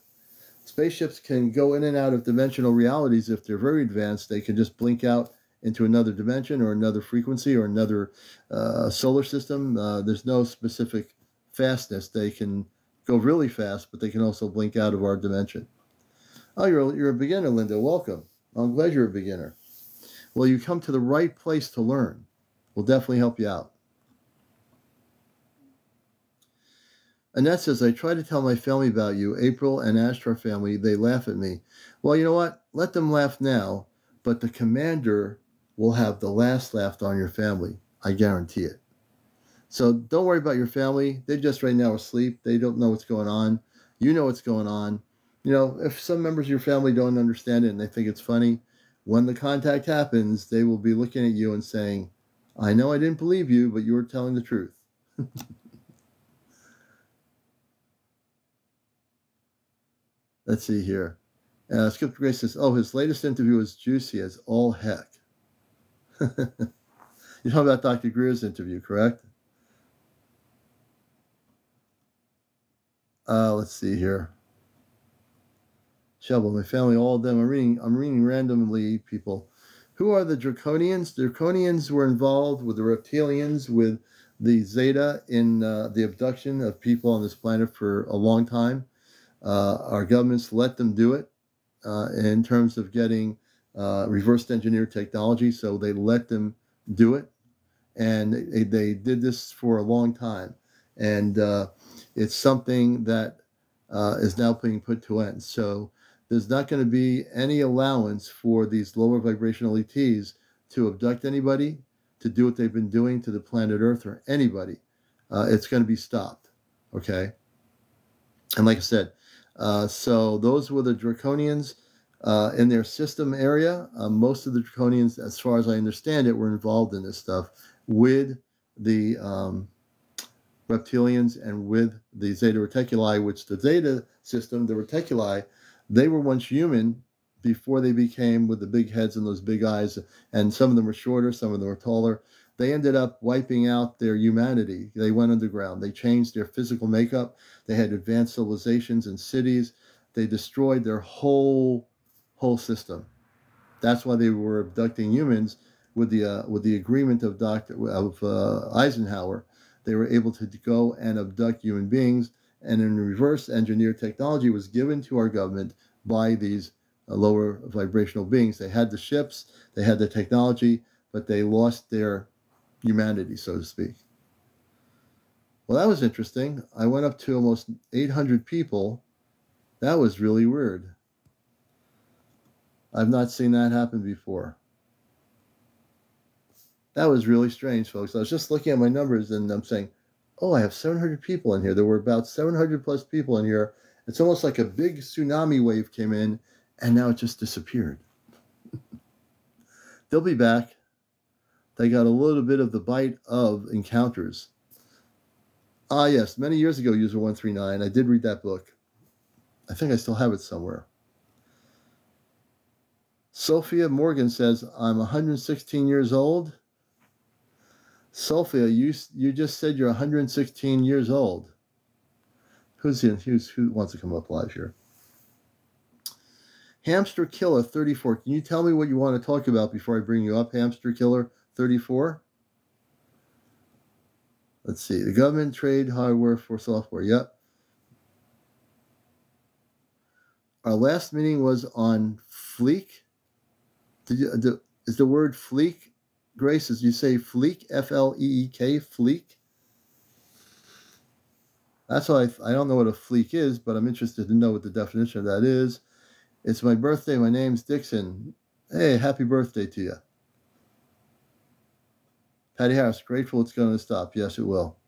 Spaceships can go in and out of dimensional realities. If they're very advanced, they can just blink out into another dimension or another frequency or another solar system. There's no specific fastness. They can go really fast, but they can also blink out of our dimension. Oh, you're a beginner, Linda. Welcome. I'm glad you're a beginner. Well, you come to the right place to learn. We'll definitely help you out. Annette says, I try to tell my family about you, April and Astra family. They laugh at me. Well, you know what? Let them laugh now, but the commander will have the last laugh on your family. I guarantee it. So don't worry about your family. They just right now asleep. They don't know what's going on. You know what's going on. If some members of your family don't understand it and they think it's funny, when the contact happens, they will be looking at you and saying, I know I didn't believe you, but you were telling the truth. Let's see here. Skip Grace says, oh, his latest interview was juicy as all heck. You're talking about Dr. Greer's interview, correct? Let's see here. Shovel, my family, all of them. I'm reading randomly, people. Who are the Draconians? The Draconians were involved with the reptilians, with the Zeta in the abduction of people on this planet for a long time. Our governments let them do it in terms of getting reverse engineered technology, so they let them do it. And they did this for a long time. And it's something that is now being put to end. So there's not going to be any allowance for these lower vibrational ETs to abduct anybody, to do what they've been doing to the planet Earth or anybody. It's going to be stopped. Okay? And like I said, So those were the Draconians in their system area. Most of the Draconians, as far as I understand it, were involved in this stuff with the reptilians and with the Zeta Reticuli, which the Zeta system, the Reticuli, they were once human before they became with the big heads and those big eyes, and some of them were shorter, some of them were taller. They ended up wiping out their humanity. They went underground. They changed their physical makeup. They had advanced civilizations and cities. They destroyed their whole system. That's why they were abducting humans with the agreement of Eisenhower. They were able to go and abduct human beings, and in reverse engineer technology was given to our government by these lower vibrational beings. They had the ships, they had the technology, but they lost their humanity, so to speak. Well, that was interesting. I went up to almost 800 people. That was really weird. I've not seen that happen before. That was really strange, folks. I was just looking at my numbers and I'm saying, oh, I have 700 people in here. There were about 700 plus people in here. It's almost like a big tsunami wave came in and now it just disappeared. They'll be back. They got a little bit of the bite of encounters. Ah, yes, many years ago, User 139, I did read that book. I think I still have it somewhere. Sophia Morgan says, I'm 116 years old. Sophia, you just said you're 116 years old. Who wants to come up live here? Hamster Killer 34. Can you tell me what you want to talk about before I bring you up, Hamster Killer 34? Let's see. The government trade hardware for software. Yep. Our last meeting was on Fleek. Is the word Fleek, Grace, as you say Fleek, F-L-E-E-K, Fleek? That's why I don't know what a Fleek is, but I'm interested to know what the definition of that is. It's my birthday. My name's Dixon. Hey, happy birthday to you. Patty Harris, grateful it's going to stop. Yes, it will.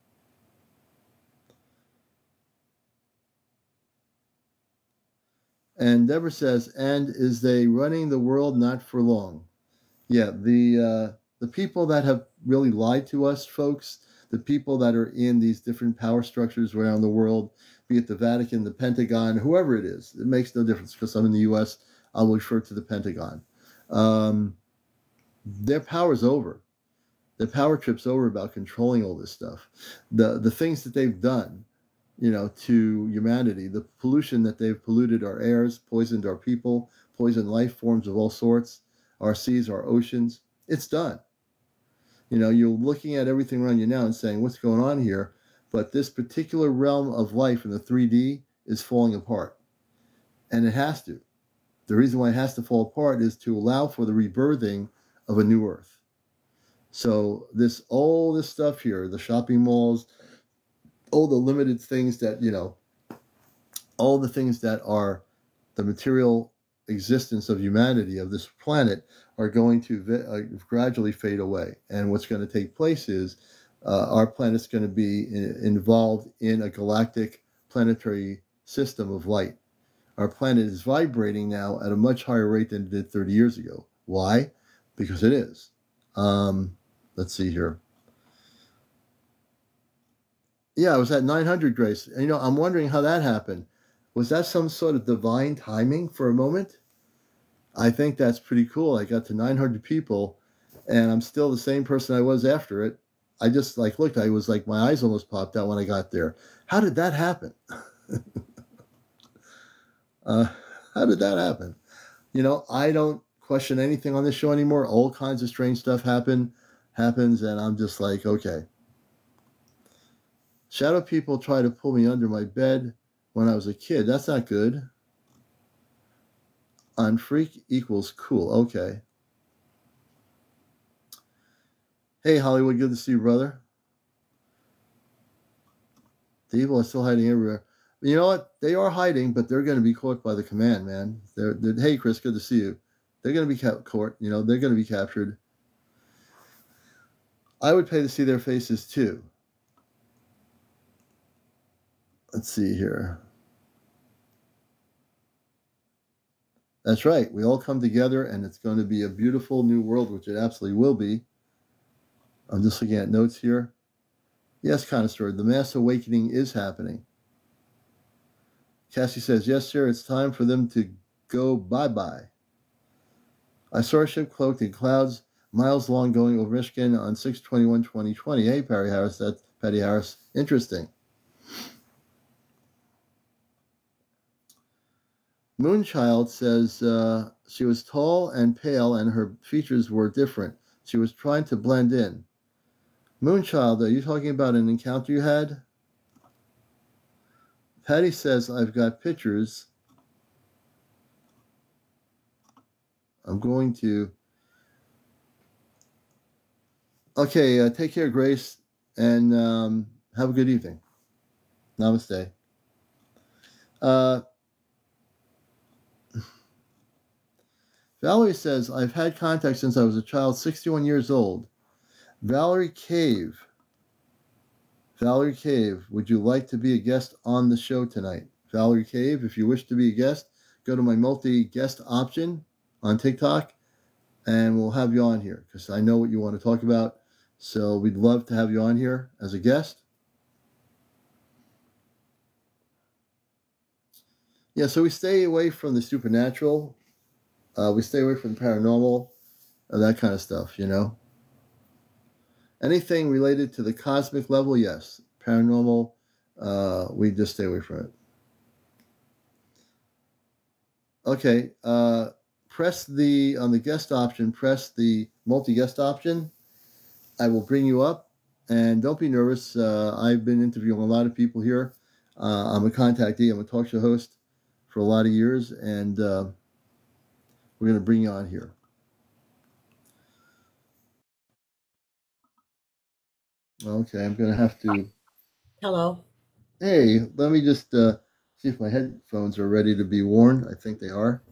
And Deborah says, and is they running the world not for long? Yeah, the people that have really lied to us, folks, the people that are in these different power structures around the world, be it the Vatican, the Pentagon, whoever it is, it makes no difference because I'm in the U.S., I'll refer to the Pentagon. Their power's over. Their power trip's over about controlling all this stuff. The things that they've done, to humanity, the pollution that they've polluted our airs, poisoned our people, poisoned life forms of all sorts, our seas, our oceans, it's done. You're looking at everything around you now and saying, what's going on here? But this particular realm of life in the 3D is falling apart. And it has to. The reason why it has to fall apart is to allow for the rebirthing of a new earth. So all this stuff here, the shopping malls, all the limited things that, all the things that are the material existence of humanity, of this planet, are going to gradually fade away. And what's going to take place is our planet's going to be involved in a galactic planetary system of light. Our planet is vibrating now at a much higher rate than it did 30 years ago. Why? Because it is. Let's see here. Yeah, I was at 900, Grace. And, I'm wondering how that happened. Was that some sort of divine timing for a moment? I think that's pretty cool. I got to 900 people, and I'm still the same person I was after it. I just looked. I was my eyes almost popped out when I got there. How did that happen? How did that happen? I don't question anything on this show anymore. All kinds of strange stuff happens, and I'm just like, okay. Shadow people try to pull me under my bed when I was a kid. That's not good. On freak equals cool. Okay. Hey, Hollywood. Good to see you, brother. The evil is still hiding everywhere. You know what? They are hiding, but they're going to be caught by the command, man. Hey, Chris, good to see you. They're going to be caught. They're going to be captured. I would pay to see their faces, too. Let's see here. That's right. We all come together, and it's going to be a beautiful new world, which it absolutely will be. I'm just looking at notes here. Yes, kind of story. The mass awakening is happening. Cassie says, yes, sir, it's time for them to go bye-bye. I saw a ship cloaked in clouds miles long going over Michigan on 6/21/2020. Hey, Patty Harris. That's Patty Harris. Interesting. Moonchild says she was tall and pale and her features were different. She was trying to blend in. Moonchild, are you talking about an encounter you had? Patty says, I've got pictures. I'm going to... Okay, take care, Grace, and have a good evening. Namaste. Valerie says, I've had contact since I was a child, 61 years old. Valerie Cave, would you like to be a guest on the show tonight? Valerie Cave, if you wish to be a guest, go to my multi-guest option on TikTok, and we'll have you on here, because I know what you want to talk about. So we'd love to have you on here as a guest. Yeah, so we stay away from the supernatural. We stay away from the paranormal, that kind of stuff, you know. Anything related to the cosmic level, yes. Paranormal, we just stay away from it. Okay, press on the guest option, press the multi-guest option. I will bring you up, and don't be nervous. I've been interviewing a lot of people here. I'm a contactee. I'm a talk show host for a lot of years, and we're going to bring you on here. Okay, I'm going to have to... Hello. Hey, let me just see if my headphones are ready to be worn. I think they are.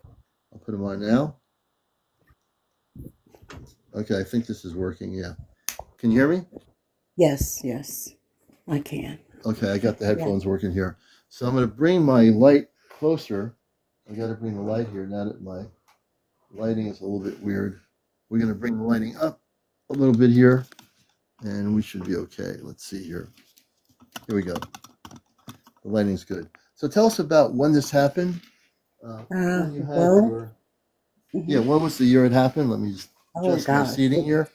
I'll put them on now. Okay, I think this is working, yeah. Can you hear me? Yes, I can. Okay, I got the headphones working here. So I'm going to bring my light closer. I got to bring the light here now that my lighting is a little bit weird. We're going to bring the lighting up a little bit here, and we should be okay. Let's see here. Here we go. The lighting's good. So tell us about when this happened. When you had your... Yeah, what was the year it happened? Let me just adjust my seating here,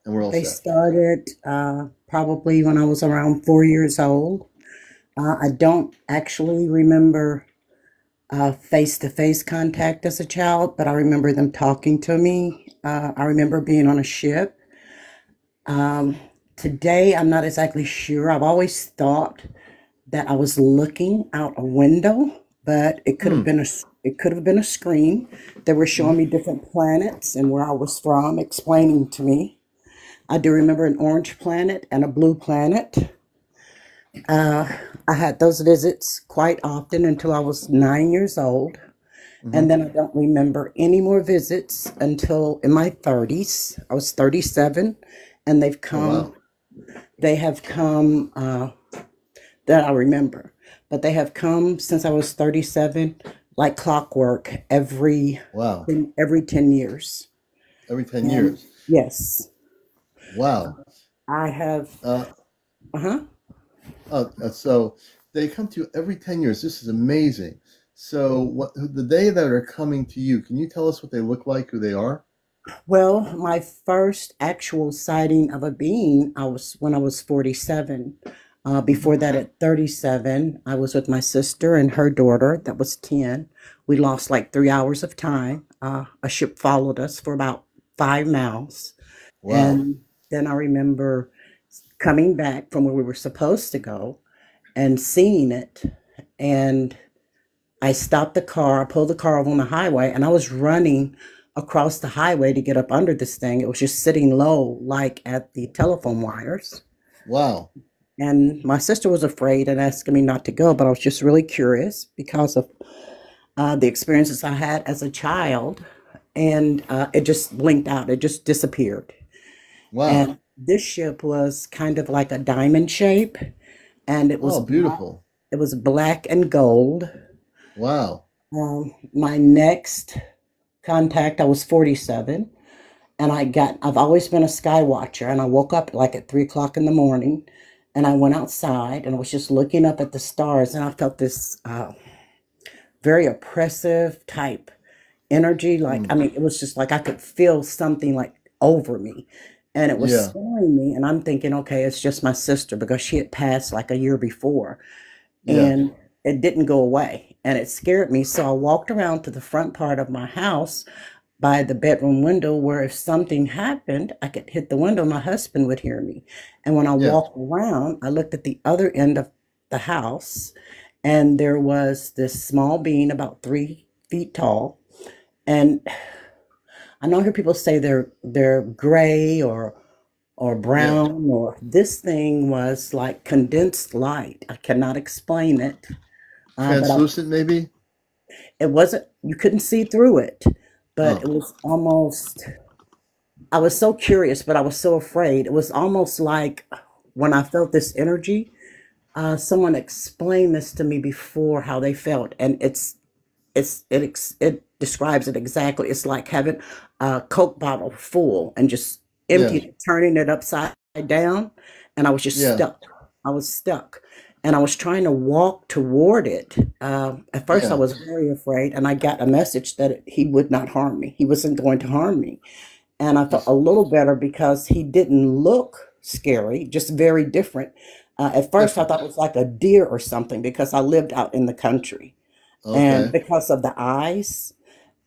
and we're all set. They started probably when I was around 4 years old. I don't actually remember face-to-face contact as a child, but I remember them talking to me. I remember being on a ship. Today, I'm not exactly sure. I've always thought that I was looking out a window, but it could have been a screen. They were showing me different planets and where I was from, explaining to me. I do remember an orange planet and a blue planet. I had those visits quite often until I was 9 years old. And then I don't remember any more visits until in my 30s. I was 37, and they've come. Oh, wow. They have come that I remember, but they have come since I was 37, like clockwork, every 10 years. Every 10 years? Yes. Wow. I have. So they come to you every 10 years. This is amazing. So the day that are coming to you, can you tell us what they look like, who they are? Well, my first actual sighting of a being, when I was 47. Before that, at 37, I was with my sister and her daughter that was 10. We lost like 3 hours of time. A ship followed us for about 5 miles. Wow. And then I remember coming back from where we were supposed to go and seeing it. And I stopped the car, I pulled the car over on the highway, and I was running across the highway to get up under this thing. It was just sitting low, like at the telephone wires. Wow. And my sister was afraid and asking me not to go, but I was just really curious because of the experiences I had as a child. And it just blinked out. It just disappeared. Wow. And this ship was kind of like a diamond shape. And it was beautiful. It was black and gold. Wow. My next contact, I was 47, and I've always been a sky watcher, and I woke up like at 3 o'clock in the morning, and I went outside and I was just looking up at the stars, and I felt this very oppressive type energy. Like, I Mm. mean, it was just like I could feel something like over me, and it was Yeah. scaring me. And I'm thinking, okay, it's just my sister because she had passed like a year before, Yeah. and it didn't go away. And it scared me. So I walked around to the front part of my house by the bedroom window where if something happened, I could hit the window, my husband would hear me. And when I Yeah. walked around, I looked at the other end of the house, and there was this small being about 3 feet tall. And I know I hear people say they're gray or Yeah. brown, or this thing was like condensed light. I cannot explain it, but Translucent, maybe? it wasn't. You couldn't see through it, but it Oh. was almost. I was so curious, but I was so afraid. It was almost like when I felt this energy. Someone explained this to me before how they felt, and it describes it exactly. It's like having a Coke bottle full and just Yeah. emptying it, turning it upside down, and I was just Yeah. stuck. I was stuck, and I was trying to walk toward it. At first, I Yeah. was very afraid, and I got a message that he would not harm me. He wasn't going to harm me, and I felt a Just little better because he didn't look scary, just very different. At first, I different. thought it was like a deer or something because I lived out in the country, and Okay. because of the eyes,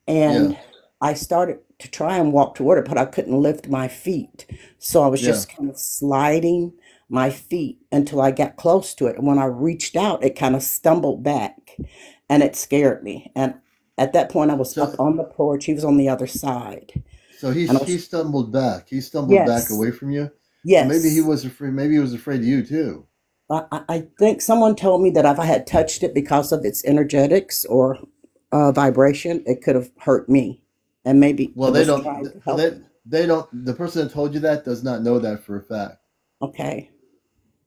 Yeah. and I started to try and walk toward it, but I couldn't lift my feet. So I was Yeah. just kind of sliding my feet until I got close to it. And when I reached out, it kind of stumbled back, and it scared me. And at that point, I was up So on the porch. He was on the other side. so he And I was, he stumbled back. He stumbled back yes, away from you. So maybe he yes. was afraid. Maybe he was afraid of you too. I think someone told me that if I had touched it because of its energetics or vibration, it could have hurt me. And maybe Well, it they was don't. trying to help They me. they don't. The person that told you that does not know that for a fact. Okay.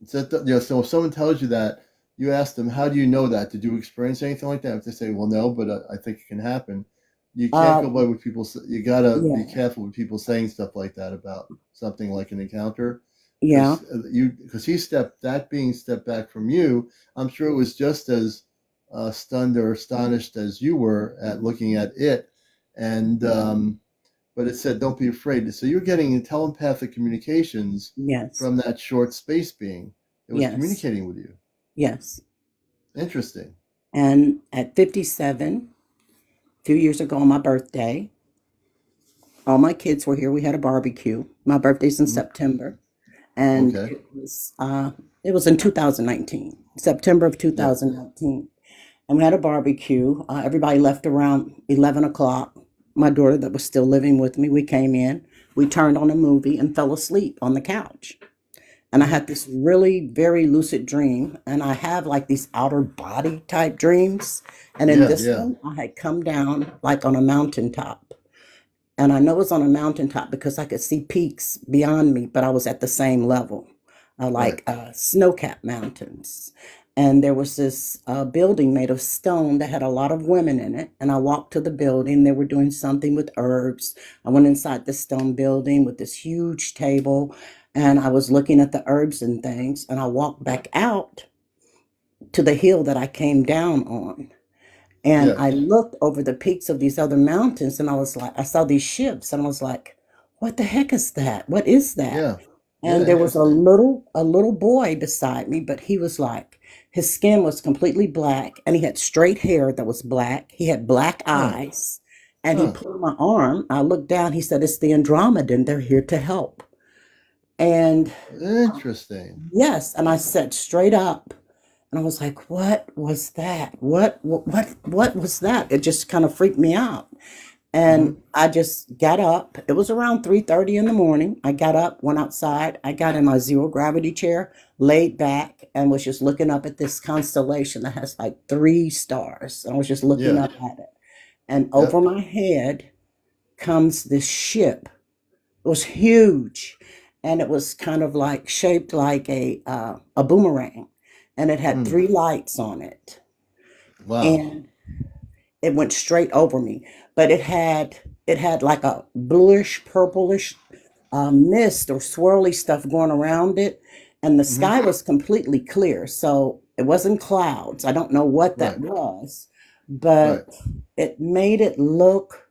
So, so if someone tells you that, you ask them, "How do you know that? Did you experience anything like that?" If they say, "Well, no, but I think it can happen," you can't Uh, go by what people say. You gotta be yeah. careful with people saying stuff like that about something like an encounter, Yeah. because he stepped that being stepped back from you. I'm sure it was just as stunned or astonished as you were at looking at it, and but it said, "Don't be afraid." So you're getting telepathic communications Yes. from that short space being. It was Yes. communicating with you. Yes. Interesting. And at 57, a few years ago on my birthday, all my kids were here. We had a barbecue. My birthday's in Mhm. September, and Okay. it was in 2019, September of Yeah. 2019. And we had a barbecue. Everybody left around 11 o'clock. My daughter, that was still living with me, we came in. We turned on a movie and fell asleep on the couch. And I Hmm. had this really very lucid dream. And I have like these outer body type dreams. And in Yeah. this Yeah. one, I had come down like on a mountaintop. And I know it was on a mountaintop because I could see peaks beyond me, but I was at the same level, Right. like snow-capped mountains. And there was this building made of stone that had a lot of women in it. And I walked to the building. They were doing something with herbs. I went inside the stone building with this huge table, and I was looking at the herbs and things. And I walked back out to the hill that I came down on. And Yeah. I looked over the peaks of these other mountains, and I was like, I saw these ships, and I was like, what the heck is that? What is that? Yeah. Yeah. And there was Interesting. a little boy beside me, but he was like, his skin was completely black, and he had straight hair that was black. He had black Huh. eyes, and he Huh. pulled my arm. I looked down. He said, "It's the Andromedan. They're here to help." And Interesting. yes, and I sat straight up, and I was like, "What was that? What was that?" It just kind of freaked me out. Hmm. And I just got up. It was around 3:30 in the morning. I got up, went outside. I got in my zero gravity chair, laid back, and was just looking up at this constellation that has like 3 stars. And I was just looking Yeah. up at it. And over Yep. my head comes this ship. It was huge, and it was kind of like shaped like a boomerang, and it had Hmm. 3 lights on it. Wow. And it went straight over me. but it had like a bluish, purplish mist or swirly stuff going around it, and the Hmm. sky was completely clear. So it wasn't clouds. I don't know what that Right. was, Right. but it made it look.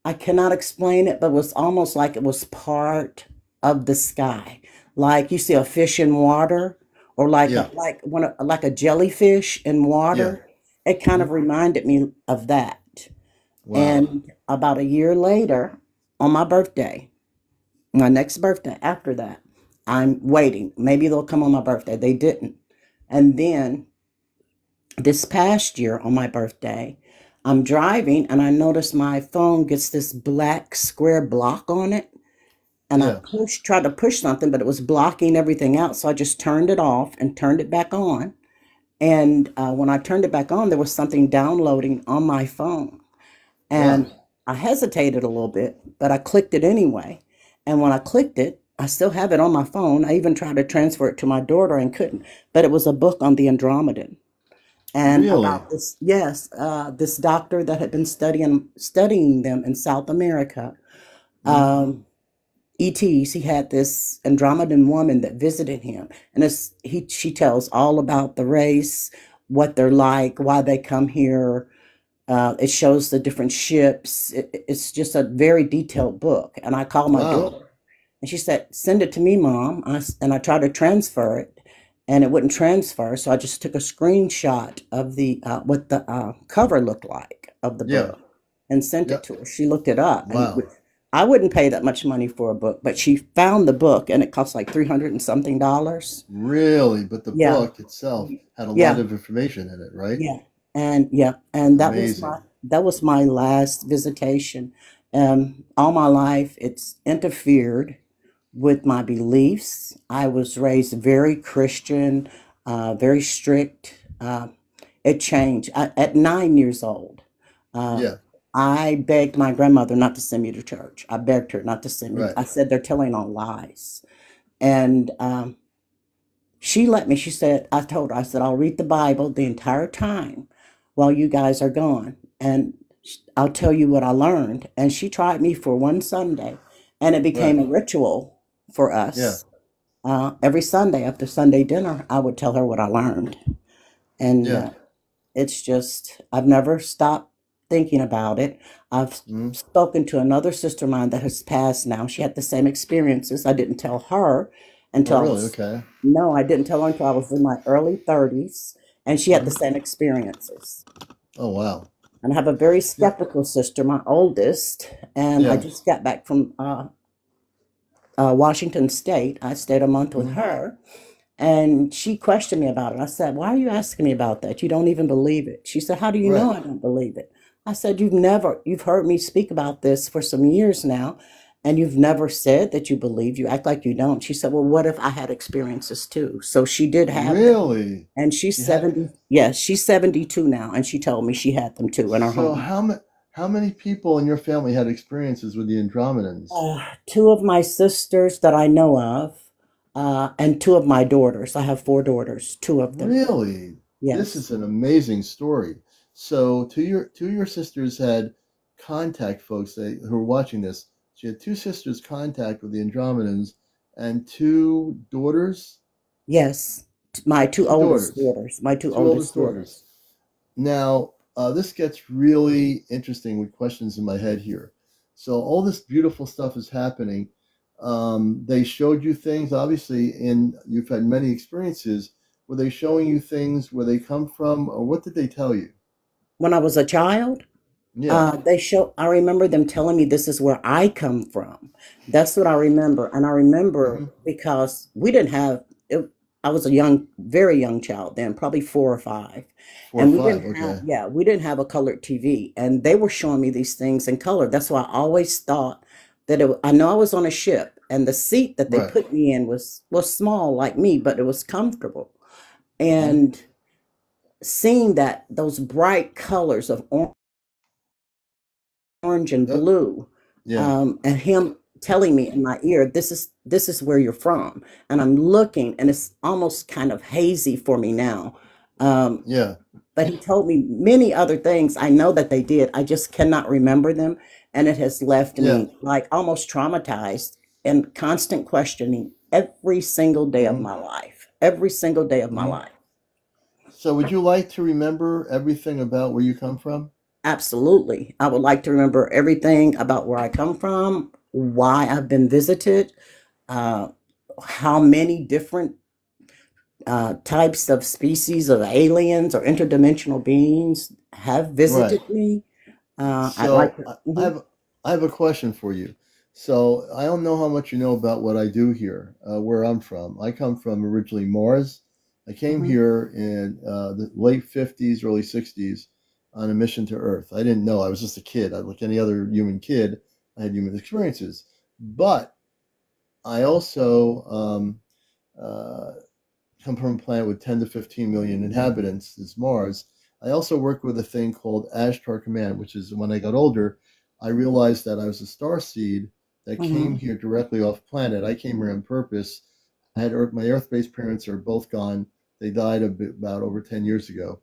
I cannot explain it, but it was almost like it was part of the sky. Like you see a fish in water, or Yeah. like a jellyfish in Yeah. water. It kind Hmm. of reminded me of that. Wow. And about a year later, on my birthday, my next birthday after that, I'm waiting. Maybe they'll come on my birthday. They didn't. And then this past year on my birthday, I'm driving and I notice my phone gets this black square block on it. And Yeah. tried to push something, but it was blocking everything out. So I just turned it off and turned it back on. And when I turned it back on, there was something downloading on my phone. Wow. And I hesitated a little bit, but I clicked it anyway. And when I clicked it, I still have it on my phone. I even tried to transfer it to my daughter and couldn't. But it was a book on the Andromedan and Really? about this, yes, this doctor that had been studying them in South America. Hmm. ETs. He had this Andromedan woman that visited him, and she tells all about the race, what they're like, why they come here. It shows the different ships. It's just a very detailed book. And I called my Wow. daughter, and she said, "Send it to me, Mom." And I tried to transfer it, and it wouldn't transfer. So I just took a screenshot of the what the cover looked like of the Yeah. book and sent it Yep. to her. She looked it up, and Wow. I wouldn't pay that much money for a book, but she found the book, and it cost like 300 and something dollars. Really? But the Yeah, book itself had a lot yeah, of information in it, right? yeah, and yeah, and Amazing. that was my last visitation. All my life, it's interfered with my beliefs. I was raised very Christian, very strict. It changed at 9 years old. Uh, Yeah. I begged my grandmother not to send me to church. I begged her not to send me. Right. I said they're telling on lies, and she let me. She said, I told her, I said, I'll read the Bible the entire time while you guys are gone. And I'll tell you what I learned. And she tried me for one Sunday, and it became Right. a ritual for Yeah. us. Every Sunday after Sunday dinner, I would tell her what I learned. And Yeah. it's just, I've never stopped thinking about it. I've Hmm. spoken to another sister of mine that has passed now. She had the same experiences. I didn't tell her Oh, until I really? was, Okay. no, I didn't tell her until I was in my early 30s. And she had the Hmm. same experiences. Oh, wow. And I have a very Yeah. skeptical sister, my oldest. And I Yeah. just got back from Washington State. I stayed a month with Hmm. her. And she questioned me about it. I said, "Why are you asking me about that? You don't even believe it." She said, "How do you know Right. I don't believe it?" I said, you've heard me speak about this for some years now, and you've never said that you believe. You act like you don't." She said, "Well, what if I had experiences too?" So she did have them. Really? And She had. yes, she's 72 now, and she told me she had them too in her So home. how many people in your family had experiences with the Andromedans? Two of my sisters that I know of, and two of my daughters. I have four daughters, two of them. Really? This Yes. is an amazing story. So two of your sisters had contact, folks who are watching this. She had two sisters contact with the Andromedans and two daughters. Yes, my two Two oldest daughters. daughters, my two Two oldest oldest daughters. daughters. Now, this gets really interesting with questions in my head here. So all this beautiful stuff is happening. They showed you things, obviously, and you've had many experiences. Were they showing you things where they come from, or what did they tell you? When I was a child, Yeah. I remember them telling me this is where I come from. That's what I remember. And I remember Hmm. because we didn't have it, I was a very young child then, probably 4 or 5. Four or And five. Okay. we didn't have a colored TV. And they were showing me these things in color. That's why I always thought I know I was on a ship, and the seat that they Right. put me in was small like me, but it was comfortable. Hmm. And seeing that those bright colors of orange and Yep. blue, Yeah. and him telling me in my ear, this is where you're from. And I'm looking, and it's almost kind of hazy for me now. Um, Yeah. But he told me many other things. I know that they did. I just cannot remember them. And it has left Yeah. me like almost traumatized and constant questioning every single day of Hmm. my life. Every single day of my Hmm. life. So would you like to remember everything about where you come from? Absolutely. I would like to remember everything about where I come from, why I've been visited, uh, how many different types of species of aliens or interdimensional beings have Right. visited me. I'd like So to. I Mhm, have a question for you. So I don't know how much you know about what I do here, where I'm from. I come from originally Mars. I came mhm, here in the late 50s, early 60s on a mission to Earth. I didn't know. I was just a kid. I, like any other human kid, I had human experiences. But I also uh, come from a planet with 10 to 15 million inhabitants, is Mars. I also work with a thing called Ashtar Command, which is when I got older, I realized that I was a star seed that came mhm. here directly off planet. I came here on purpose. I had Earth, my Earth-based parents are both gone. They died about over 10 years ago.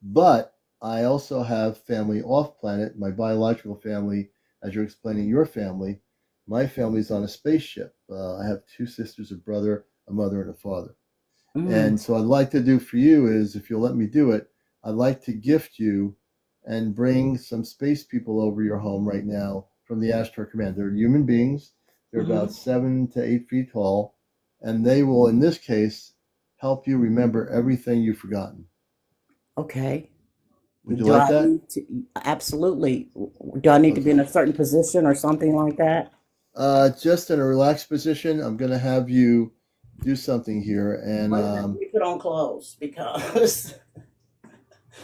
But I also have family off planet, my biological family, as you're explaining your family. My family's on a spaceship. I have two sisters, a brother, a mother, and a father. Mm, And so I'd like to do for you is, if you'll let me do it, I'd like to gift you and bring some space people over your home right now from the Ashtar Command. They're human beings. They're about mhm. 7 to 8 feet tall, and they will, in this case, help you remember everything you've forgotten. Okay. Would you Do like I that? need to? Absolutely. Do I need to be in Okay. a certain position or something like that? Just in a relaxed position, I'm going to have you do something here. And Wait a minute. Let me put on clothes because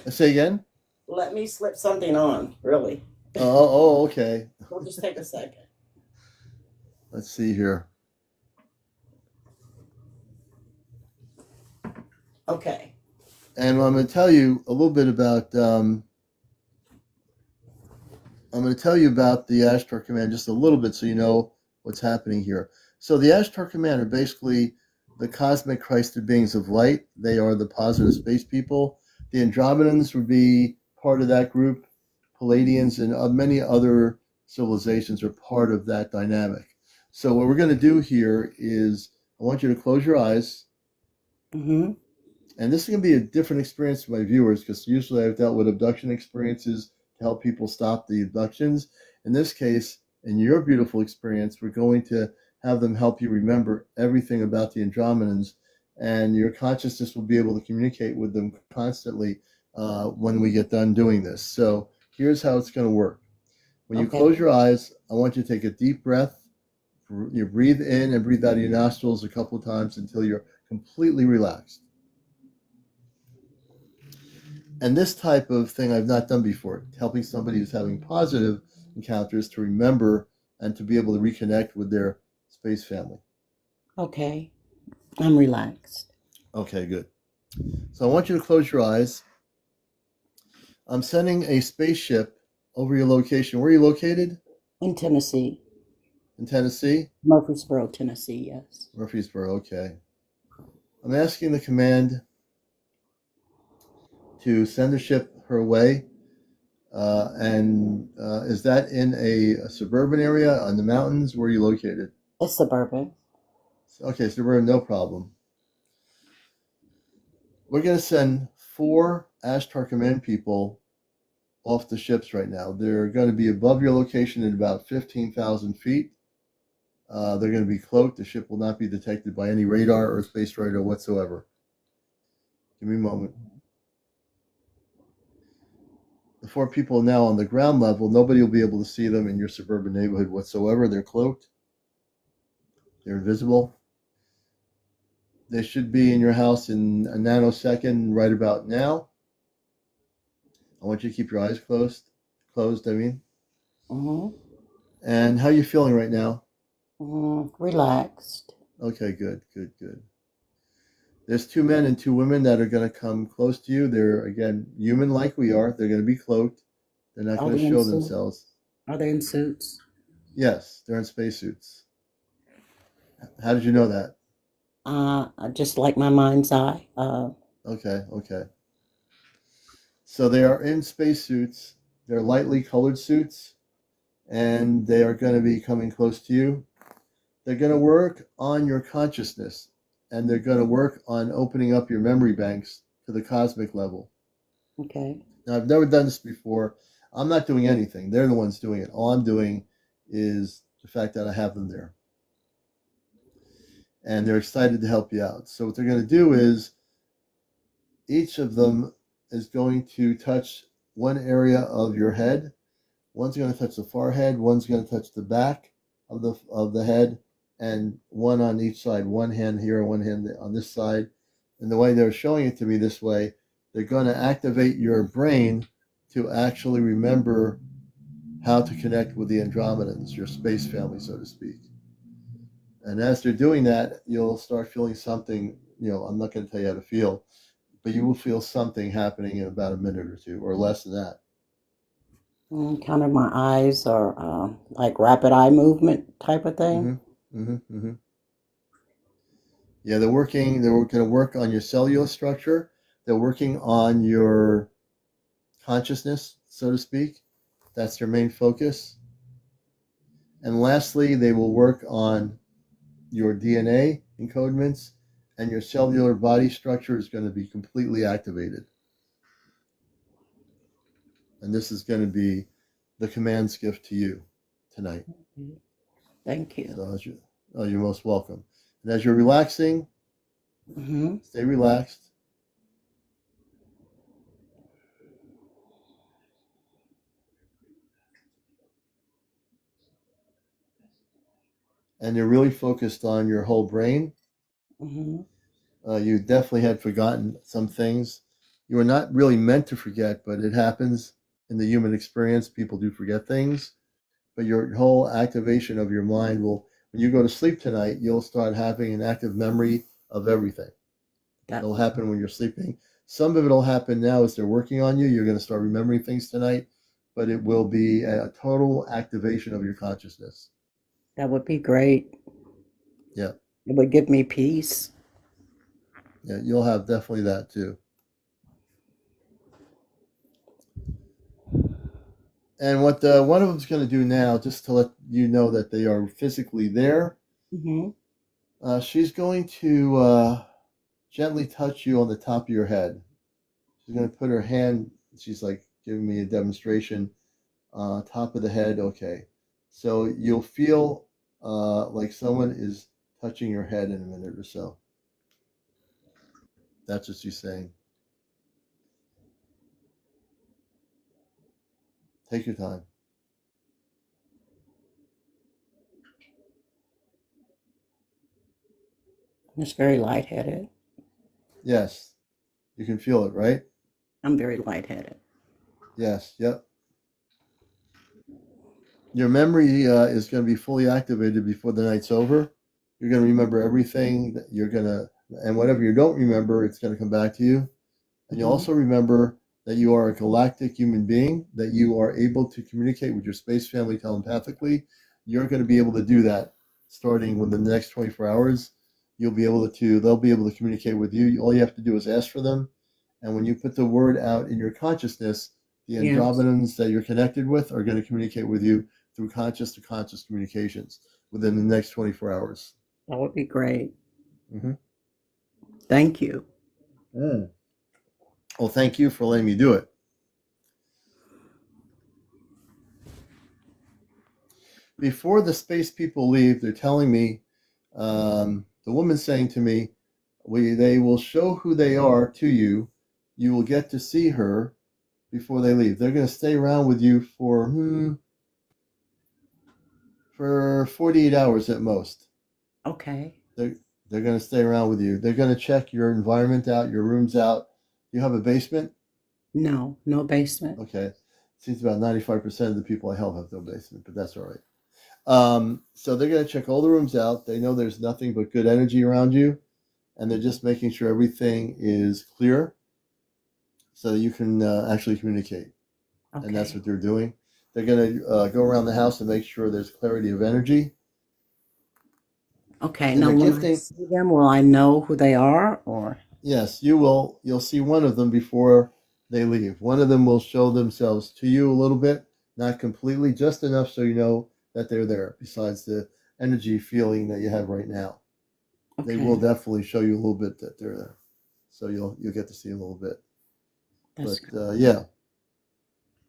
say again. let me slip something on. Really. Oh, okay. We'll just take a second. Let's see here. Okay. And I'm going to tell you a little bit about. I'm going to tell you about the Ashtar Command just a little bit, so you know what's happening here. So the Ashtar Command are basically the cosmic Christed beings of light. They are the positive space people. The Andromedans would be part of that group. Palladians and many other civilizations are part of that dynamic. So what we're going to do here is I want you to close your eyes. Mm-hmm. And this is going to be a different experience for my viewers because usually I've dealt with abduction experiences to help people stop the abductions. In this case, in your beautiful experience, we're going to have them help you remember everything about the Andromedans, and your consciousness will be able to communicate with them constantly when we get done doing this. So here's how it's going to work. When you Okay. close your eyes, I want you to take a deep breath. You breathe in and breathe out of your nostrils a couple of times until you're completely relaxed. And this type of thing I've not done before, helping somebody who's having positive encounters to remember and to be able to reconnect with their space family. Okay. I'm relaxed. Okay, good. So I want you to close your eyes. I'm sending a spaceship over your location. Where are you located? In Tennessee. In Tennessee? Murfreesboro, Tennessee, yes. Murfreesboro, okay. I'm asking the command to send a ship her way. And is that in a suburban area on the mountains? Where are you located? It's suburban. Okay, suburban, no problem. We're going to send 4 Ashtar people off the ships right now. They're going to be above your location at about 15,000 feet. They're going to be cloaked. The ship will not be detected by any radar or space radar whatsoever. Give me a moment. The 4 people now on the ground level, nobody will be able to see them in your suburban neighborhood whatsoever. They're cloaked. They're invisible. They should be in your house in a nanosecond right about now. I want you to keep your eyes closed. Closed, I mean. Mm-hmm. And how are you feeling right now? Relaxed. Okay, good, good, good. There's 2 men and 2 women that are going to come close to you. They're, again, human like we are. They're going to be cloaked. They're not Are going they to in show suits? themselves. Are they in suits? Yes, they're in spacesuits. How did you know that? Just like my mind's eye. Okay, okay. So they are in spacesuits. They're lightly colored suits, and they are going to be coming close to you. They're going to work on your consciousness, and they're going to work on opening up your memory banks to the cosmic level. Okay. Now, I've never done this before. I'm not doing anything. They're the ones doing it. All I'm doing is the fact that I have them there. And they're excited to help you out. So what they're going to do is each of them is going to touch one area of your head. One's going to touch the forehead, one's going to touch the back of the head, and one on each side. One hand here, one hand on this side. And the way they're showing it to me this way, they're going to activate your brain to actually remember how to connect with the Andromedans, your space family, so to speak. And as they're doing that, you'll start feeling something, I'm not going to tell you how to feel, but you will feel something happening in about a minute or two, or less than that. Kind of my eyes are like rapid eye movement type of thing. Yeah, they're going to work on your cellular structure. They're working on your consciousness, so to speak. That's their main focus. And lastly, they will work on your DNA encodements, and your cellular body structure is going to be completely activated. And this is going to be the command's gift to you tonight. Thank you. So you're most welcome. And as you're relaxing, stay relaxed. And you're really focused on your whole brain. You definitely had forgotten some things. You were not really meant to forget, but it happens in the human experience. People do forget things. But your whole activation of your mind will, when you go to sleep tonight, you'll start having an active memory of everything. It'll happen when you're sleeping. Some of it will happen now as they're working on you. You're going to start remembering things tonight, but it will be a total activation of your consciousness. That would be great. Yeah. It would give me peace. Yeah, you'll have definitely that too. And what one of them's going to do now, just to let you know that they are physically there, she's going to gently touch you on the top of your head. She's going to put her hand, she's like giving me a demonstration, top of the head. Okay. So you'll feel like someone is touching your head in a minute or so. That's what she's saying. Take your time. It's very lightheaded. Yes. You can feel it, right? I'm very lightheaded. Yes. Yep. Your memory is going to be fully activated before the night's over. You're going to remember everything that and whatever you don't remember, it's going to come back to you. And you'll also remember that you are a galactic human being, that you are able to communicate with your space family telepathically. You're going to be able to do that starting within the next 24 hours. They'll be able to communicate with you. All you have to do is ask for them. And when you put the word out in your consciousness, the Andromedans that you're connected with are going to communicate with you through conscious to conscious communications within the next 24 hours. That would be great. Thank you. Well, thank you for letting me do it. Before the space people leave, they're telling me, the woman's saying to me, they will show who they are to you. You will get to see her before they leave. They're going to stay around with you for 48 hours at most. Okay. They're going to stay around with you. They're going to check your environment out, your rooms out. You have a basement? No basement. Okay. Seems about 95% of the people I help have no basement, but that's all right. So they're going to check all the rooms out. They know there's nothing but good energy around you, and they're just making sure everything is clear so that you can actually communicate. Okay. And that's what they're doing. They're going to go around the house and make sure there's clarity of energy. Okay. And now, when I see them, will I know who they are, or? Yes, you will. You'll see one of them before they leave. One of them will show themselves to you a little bit, not completely, just enough so you know that they're there, besides the energy feeling that you have right now. They will Okay. definitely show you a little bit that they're there. So you'll get to see a little bit. That's But good. yeah,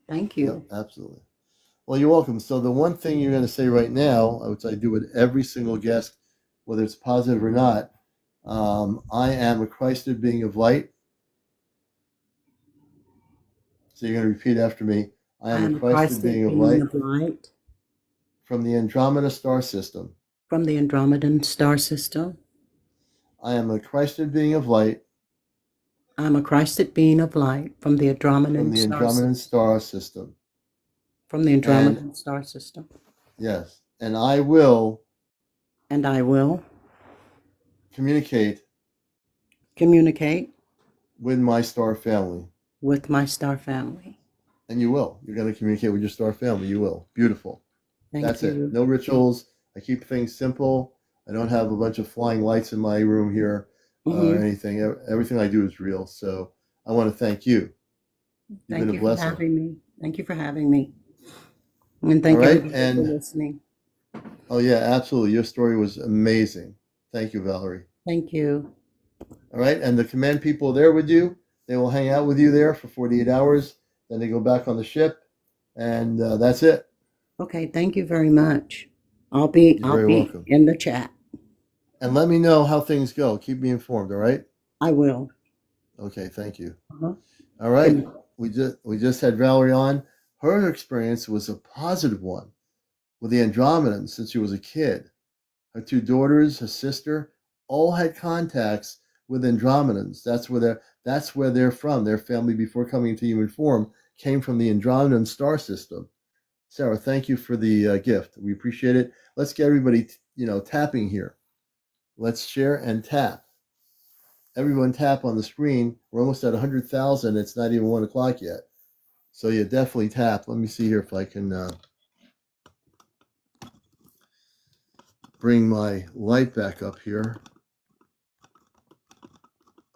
Thank yep, you. absolutely. Well, you're welcome. So the one thing you're going to say right now, which I do with every single guest, whether it's positive or not, I am a Christed being of light. So you're going to repeat after me. I I am a am a Christed being Christed of being light of light from the Andromeda star system. from the Andromedan star system. I am a Christed being of light I am a Christed being of light from the from Andromedan the star Andromedan system. star system. From the And Andromedan star system. yes, and I will And I will communicate communicate with my star family. with my star family. And you will. You're going to communicate with your star family. You will. Beautiful. Thank That's it. you. No rituals. I keep things simple. I don't have a bunch of flying lights in my room here or Hmm. anything. Everything I do is real. So I want to thank you. You've been Thank a you for blessing. having me. Thank you for having me. And All thank right. everybody for And listening. oh, yeah, absolutely. Your story was amazing. Thank you, Valerie. Thank you. All right. And the command people are there with you. They will hang out with you there for 48 hours. Then they go back on the ship. And that's it. Okay, thank you very much. I'll be You're I'll very be welcome. in the chat. And let me know how things go. Keep me informed. All right. I will. Okay. Thank you. Uh-huh. All Good right. night. We just had Valerie on. Her experience was a positive one with the Andromedans since she was a kid. Her two daughters, her sister, all had contacts with Andromedans. That's where they're from. Their family before coming into human form came from the Andromedan star system. Sarah, thank you for the gift. We appreciate it. Let's get everybody, tapping here. Let's share and tap. Everyone tap on the screen. We're almost at 100,000. It's not even 1 o'clock yet. So you definitely tap. Let me see here if I can bring my light back up here.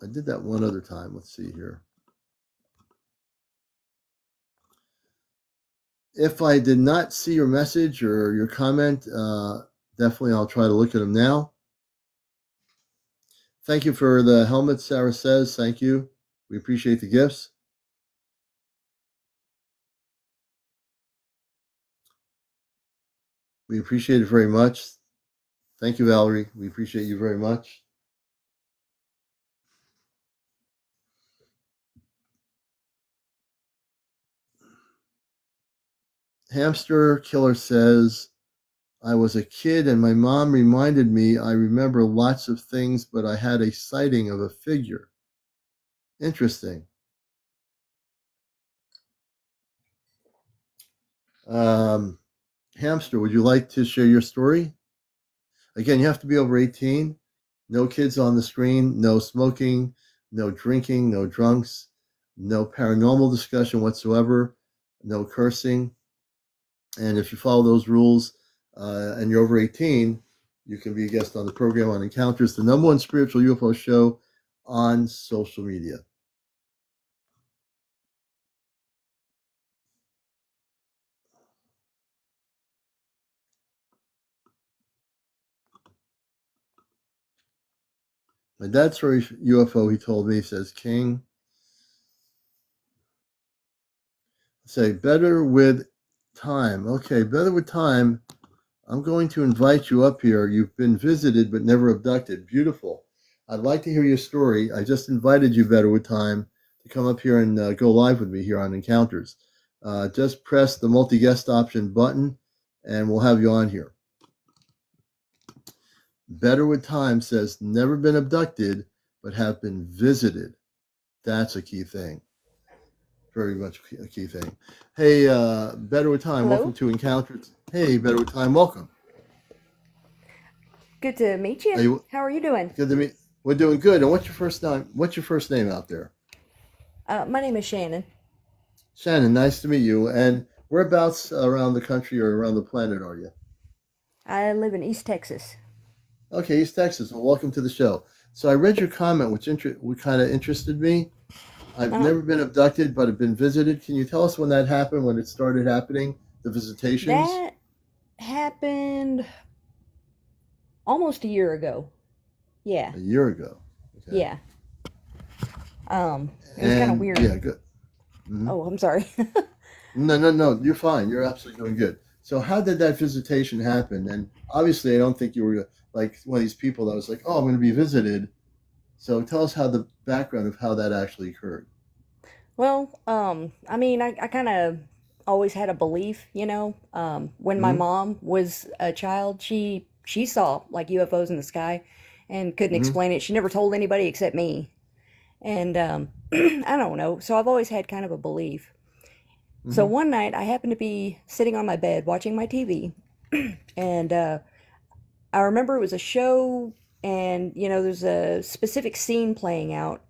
I did that one other time. Let's see here. If I did not see your message or your comment, definitely I'll try to look at them now. Thank you for the helmet, Sarah says. Thank you. We appreciate the gifts. We appreciate it very much. Thank you, Valerie. We appreciate you very much. Hamster Killer says, I was a kid and my mom reminded me I remember lots of things, but I had a sighting of a figure. Interesting. Um, Hamster, would you like to share your story? Again, you have to be over 18. No kids on the screen, no smoking, no drinking, no drunks, no paranormal discussion whatsoever, no cursing. And if you follow those rules and you're over 18, you can be a guest on the program on Encounters, the #1 spiritual UFO show on social media. My dad's story UFO, he told me, says, King, say, better with time. Okay, better with time. I'm going to invite you up here. You've been visited but never abducted. Beautiful. I'd like to hear your story. I just invited you, better with time, to come up here and go live with me here on Encounters. Just press the multi-guest option button and we'll have you on here. Better with time says never been abducted but have been visited. That's a key thing. Very much a key thing. Hey, Better with Time, Hello. welcome to Encounters. Hey, Better with Time, welcome. Good to meet you. How are you doing? Good to meet. We're doing good. And what's your first name? What's your first name out there? My name is Shannon. Shannon, nice to meet you. And whereabouts around the country or around the planet are you? I live in East Texas. Okay, East Texas. Well, welcome to the show. So I read your comment, which kind of interested me. I've I don't. never been abducted, but I've been visited. Can you tell us when that happened, when it started happening, the visitations? That happened almost a year ago. Yeah, A year ago. Okay. yeah. It was kind of And weird. yeah, good. Hmm. Oh, I'm sorry. No, no, no. You're fine. You're absolutely doing good. So, how did that visitation happen? And obviously, I don't think you were like one of these people that was like, "Oh, I'm going to be visited." So, tell us how the background of how that actually occurred. Well, I mean, I kind of always had a belief, when my Hmm. mom was a child, she saw like UFOs in the sky and couldn't Hmm. explain it. She never told anybody except me. And I don't know. So I've always had kind of a belief. So Hmm. one night I happened to be sitting on my bed watching my TV, and I remember it was a show, and there's a specific scene playing out.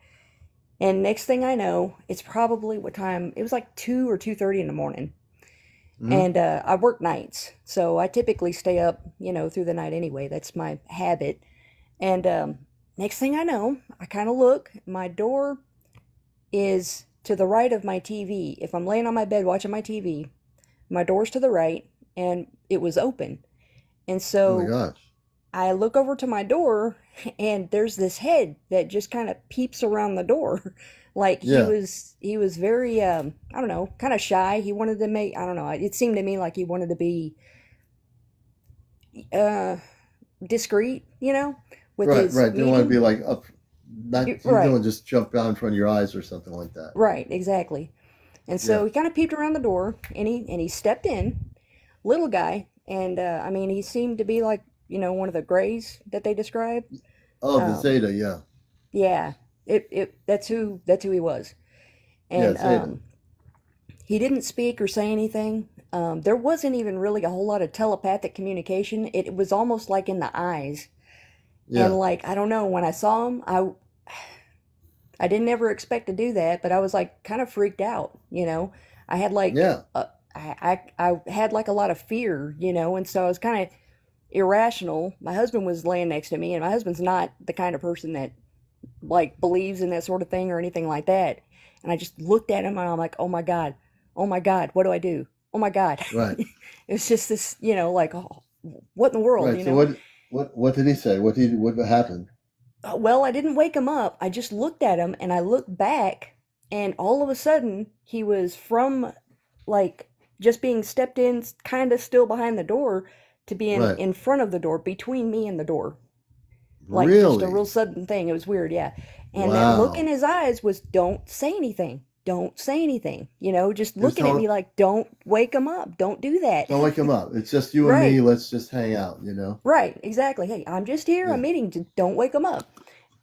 And next thing I know, it's probably what time? It was like 2 or 2:30 in the morning. Hmm. And I work nights, so I typically stay up, through the night anyway. That's my habit. And next thing I know, I kind of look. My door is to the right of my TV. If I'm laying on my bed watching my TV, my door's to the right, and it was open. And Oh my so gosh. I look over to my door, and there's this head that just kind of peeps around the door. Like Yeah. he was very I don't know, kind of shy. He wanted to make, I don't know, it seemed to me like he wanted to be uh discreet, with Right. his Right. Didn't want to be meeting. like up. Not. You Right. don't just jump down in front of your eyes or something like that. Right, exactly. And Yeah. so he kind of peeped around the door, and he stepped in, little guy, and I mean, he seemed to be like, one of the grays that they describe. Oh, the Um, Zeta. Yeah. yeah, it that's who he was. Yeah. And Zeta. he didn't speak or say anything. There wasn't even really a whole lot of telepathic communication. It was almost like in the eyes. And Yeah. like, I don't know, when I saw him, I didn't ever expect to do that, but I was like kind of freaked out. I had like Yeah. I had like a lot of fear, and so I was kind of irrational. My husband was laying next to me, and my husband's not the kind of person that like believes in that sort of thing or anything like that. And I just looked at him and I'm like, oh my God, what do I do? Oh my God. Right. It's just this, like, oh, what in the world, Right. So what did he say? What happened? Well, I didn't wake him up. I just looked at him and I looked back, and all of a sudden he was from like just being stepped in, kind of still behind the door, to being Right. in front of the door, between me and the door. Like just a real Really? sudden thing. It was weird, yeah. And that look in Wow. his eyes was, don't say anything. Don't say anything. Just He was looking at telling, me like, don't wake him up. Don't do that. don't wake him up. It's just you and me. Right. Let's just hang out. Right. Exactly. Hey, I'm just here. I'm Yeah. meeting. Don't wake him up.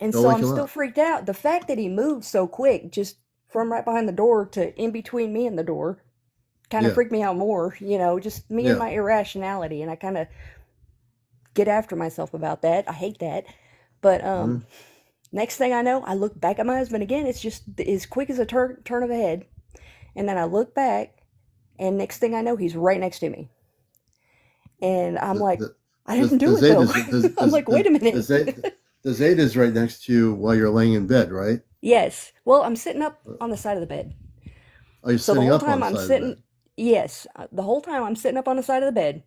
And Don't so wake I'm him still up. freaked out. The fact that he moved so quick, just from right behind the door to in between me and the door, kind of Yeah. freaked me out more. Just me and Yeah. my irrationality. And I kind of get after myself about that. I hate that. But Hmm. next thing I know, I look back at my husband again. It's just as quick as a turn of a head. And then I look back, and next thing I know, he's right next to me. And I'm The like, the I the didn't do the it though. Zeta's I'm like, wait a the minute. Zeta the Zeta's right next to you while you're laying in bed, right? Yes. Well, I'm sitting up on the side of the bed. Are you So the sitting whole up on time the I'm side of the sitting, bed? yes, the whole time I'm sitting up on the side of the bed,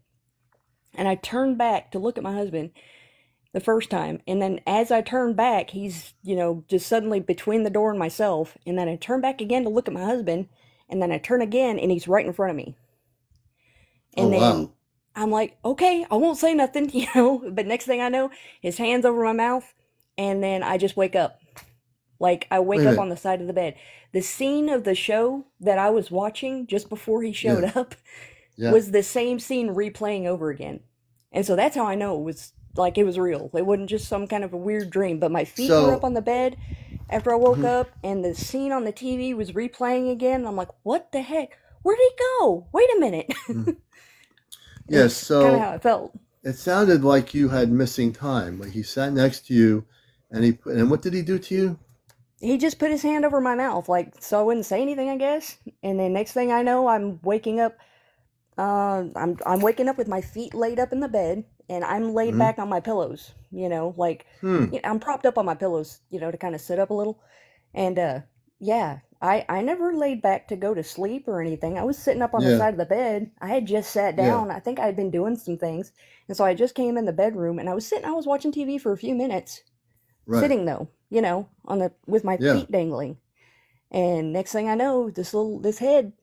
and I turn back to look at my husband the first time. And then as I turn back, he's, just suddenly between the door and myself. And then I turn back again to look at my husband. And then I turn again and he's right in front of me. Oh And then wow. I'm like, okay, I won't say nothing, But next thing I know, his hand's over my mouth. And then I just wake up. Like I Wait wake a up on minute. the side of the bed. The scene of the show that I was watching just before he Yeah. showed up Yeah. was the same scene replaying over again. And so that's how I know it was real. It wasn't just some kind of a weird dream, but my feet were up So. on the bed after I woke Mhm. up and the scene on the TV was replaying again. And I'm like, what the heck? Where'd he go? Wait a minute. Mhm. Yeah. It's kind of how So I felt. it sounded like you had missing time. Like he sat next to you, and what did he do to you? He just put his hand over my mouth, like, so I wouldn't say anything, I guess. And then next thing I know, I'm waking up. I'm waking up with my feet laid up in the bed, and I'm laid Hmm. back on my pillows. Like Hmm. I'm propped up on my pillows, to kind of sit up a little. And Yeah, I never laid back to go to sleep or anything. I was sitting up on the Yeah, side of the bed. I had just sat yeah, down. I think I had been doing some things. And so I just came in the bedroom and I was watching TV for a few minutes, right. sitting though, on the with my Yeah. feet dangling. And next thing I know, this head,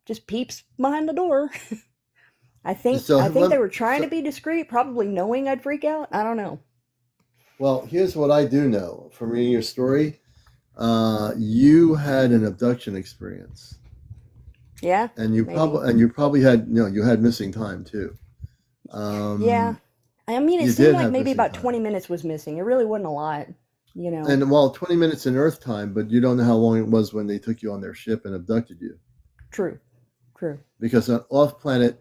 just peeps behind the door. So, I think they were trying to so be discreet, probably knowing I'd freak out. I don't know. well, here's what I do know from reading your story. You had an abduction experience, Yeah, and maybe. you probably had you had missing time too. Yeah. Um, I mean, it you seemed did like have maybe missing about 20 time, minutes was missing. It really wasn't a lot, you know. and well, 20 minutes in Earth time, but you don't know how long it was when they took you on their ship and abducted you. True. True. Because on off planet,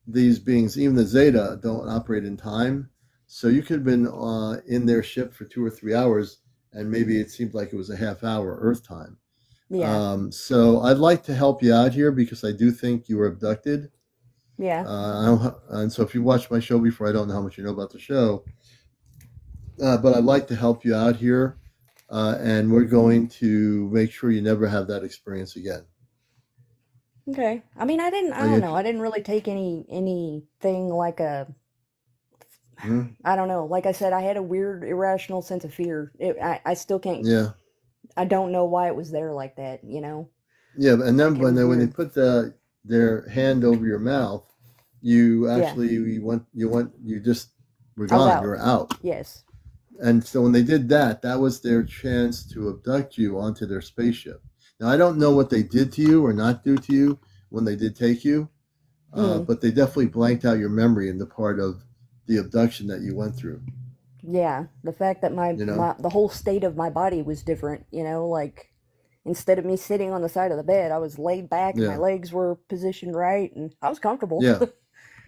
these beings, even the Zeta, don't operate in time. So you could have been in their ship for 2 or 3 hours, and maybe it seemed like it was a half hour Earth time. Yeah. So I'd like to help you out here because I do think you were abducted. Yeah. And so if you watched my show before, I don't know how much you know about the show, but I'd like to help you out here, and we're going to make sure you never have that experience again. Okay. I mean, I Are you don't know. interested? I didn't really take anything like Hmm? I don't know. Like I said, I had a weird, irrational sense of fear. I still can't, Yeah, I don't know why it was there like that, yeah. And then It was when they weird. put their hand over your mouth, you Yeah. actually you just were I was gone. You out. were out. Yes. And so when they did that, that was their chance to abduct you onto their spaceship. Now, I don't know what they did to you or not do to you when they did take you, Mm. but they definitely blanked out your memory in the part of the abduction that you went through. Yeah. The fact that You know? the whole state of my body was different, like instead of me sitting on the side of the bed, I was laid back and my Yeah, legs were positioned right and I was comfortable. yeah,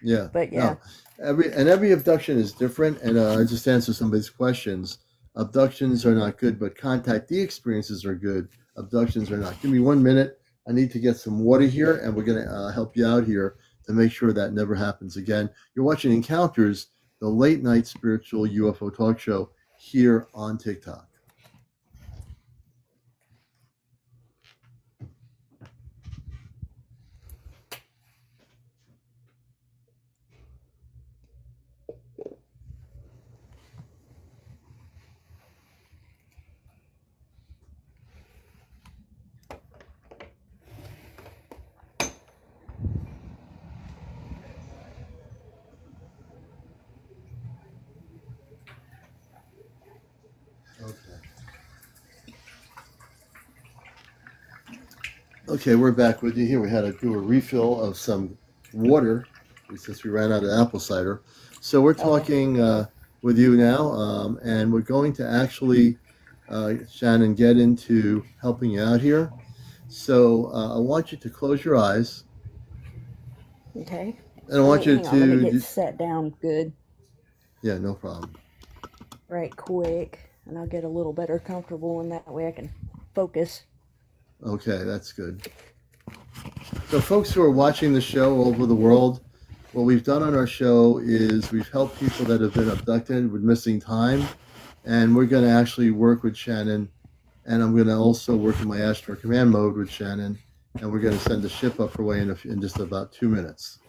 yeah. But yeah. No, every abduction is different. And I just answer somebody's questions. Abductions are not good, but contactee experiences are good. Abductions are not. Give me 1 minute. I need to get some water here, and we're going to help you out here to make sure that never happens again. You're watching Encounters, the late night spiritual UFO talk show here on TikTok. Okay. Okay, we're back with you here. We had to do a refill of some water since we ran out of apple cider. So we're Okay. talking with you now, and we're going to actually, Shannon, get into helping you out here. So I want you to close your eyes, Okay. and I want you Hang on, let me get to, set down good yeah, no problem. right quick and I'll get a little better comfortable and that way I can focus. Okay, that's good. So, folks who are watching the show all over the world, what we've done on our show is we've helped people that have been abducted with missing time, and we're going to actually work with Shannon, and I'm going to also work in my Astro Command mode with Shannon, and we're going to send the ship up her way in just about 2 minutes.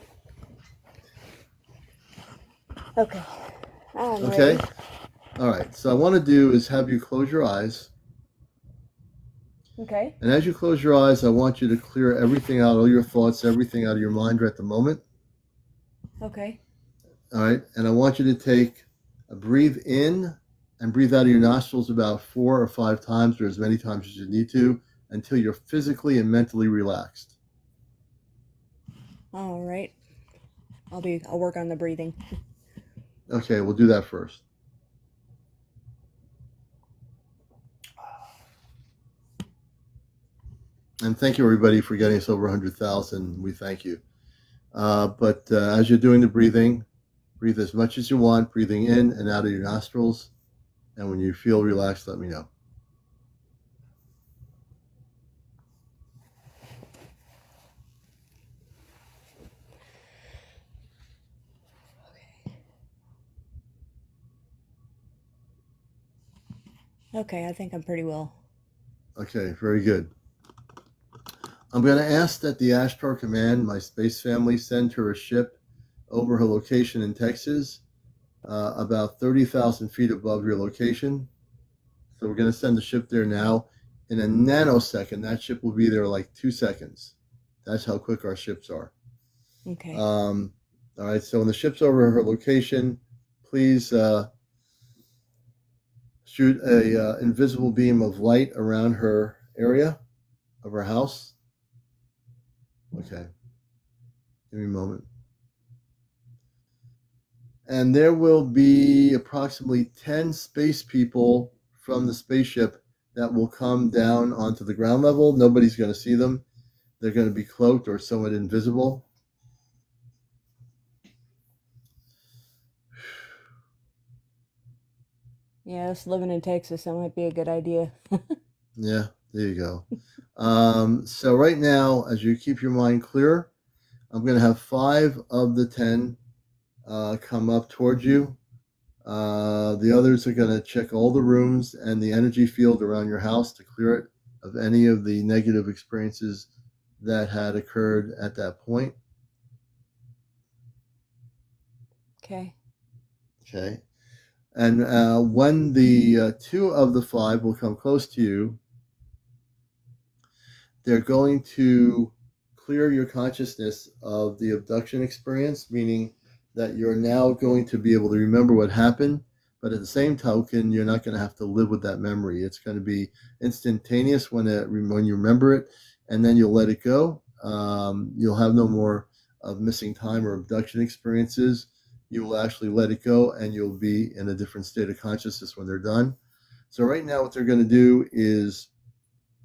Okay. I'm Okay? ready. All right. So, I want to do is have you close your eyes. Okay. And as you close your eyes, I want you to clear everything out, all your thoughts, everything out of your mind right at the moment. Okay. All right. And I want you to take a breathe in and breathe out of your nostrils about 4 or 5 times or as many times as you need to until you're physically and mentally relaxed. All right. I'll work on the breathing. Okay. We'll do that first. And thank you, everybody, for getting us over 100,000. We thank you. But as you're doing the breathing, breathe as much as you want, breathing in and out of your nostrils. And when you feel relaxed, let me know. Okay, I think I'm pretty well. Okay, very good. I'm going to ask that the Ashtar Command, my space family, send her a ship over her location in Texas, about 30,000 feet above your location. So we're going to send the ship there now. In a nanosecond, that ship will be there like 2 seconds. That's how quick our ships are. Okay. All right, so when the ship's over her location, please shoot a invisible beam of light around her area of her house. Okay, give me a moment. And there will be approximately 10 space people from the spaceship that will come down onto the ground level. Nobody's going to see them. They're going to be cloaked or somewhat invisible. Yeah, us living in Texas, that might be a good idea. Yeah, there you go. So right now, as you keep your mind clear, I'm going to have 5 of the 10 come up towards you. The others are going to check all the rooms and the energy field around your house to clear it of any of the negative experiences that had occurred at that point. Okay. Okay. And when the 2 of the 5 will come close to you, they're going to clear your consciousness of the abduction experience, meaning that you're now going to be able to remember what happened, but at the same token, you're not going to have to live with that memory. It's going to be instantaneous when you remember it, and then you'll let it go. You'll have no more of missing time or abduction experiences. You will actually let it go, and you'll be in a different state of consciousness when they're done. So right now, what they're going to do is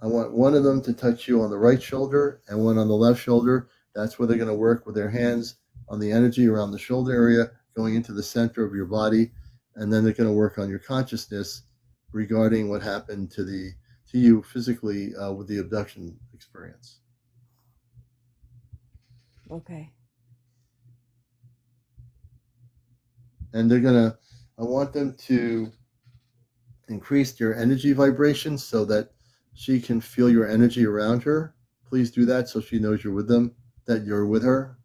I want one of them to touch you on the right shoulder and one on the left shoulder. That's where they're going to work with their hands on the energy around the shoulder area, going into the center of your body, and then they're going to work on your consciousness regarding what happened to you physically with the abduction experience. Okay. And I want them to increase your energy vibration so that she can feel your energy around her. Please do that so she knows you're with them, that you're with her,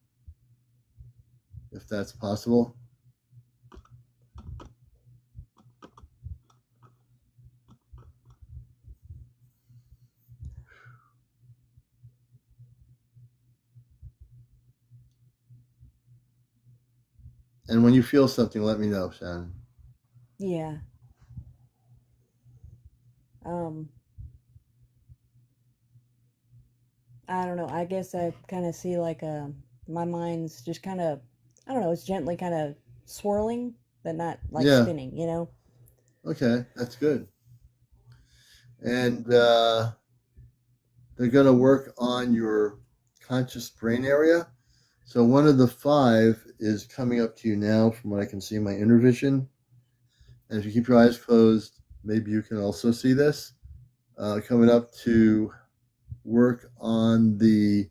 if that's possible. And when you feel something, let me know, Shannon. Yeah. Um, I don't know. I guess I kind of see like my mind's just kind of, I don't know, it's gently kind of swirling, but not like Yeah. spinning, you know? Okay, that's good. And they're going to work on your conscious brain area. So one of the 5 is coming up to you now from what I can see in my inner vision. And if you keep your eyes closed, maybe you can also see this. Coming up to work on the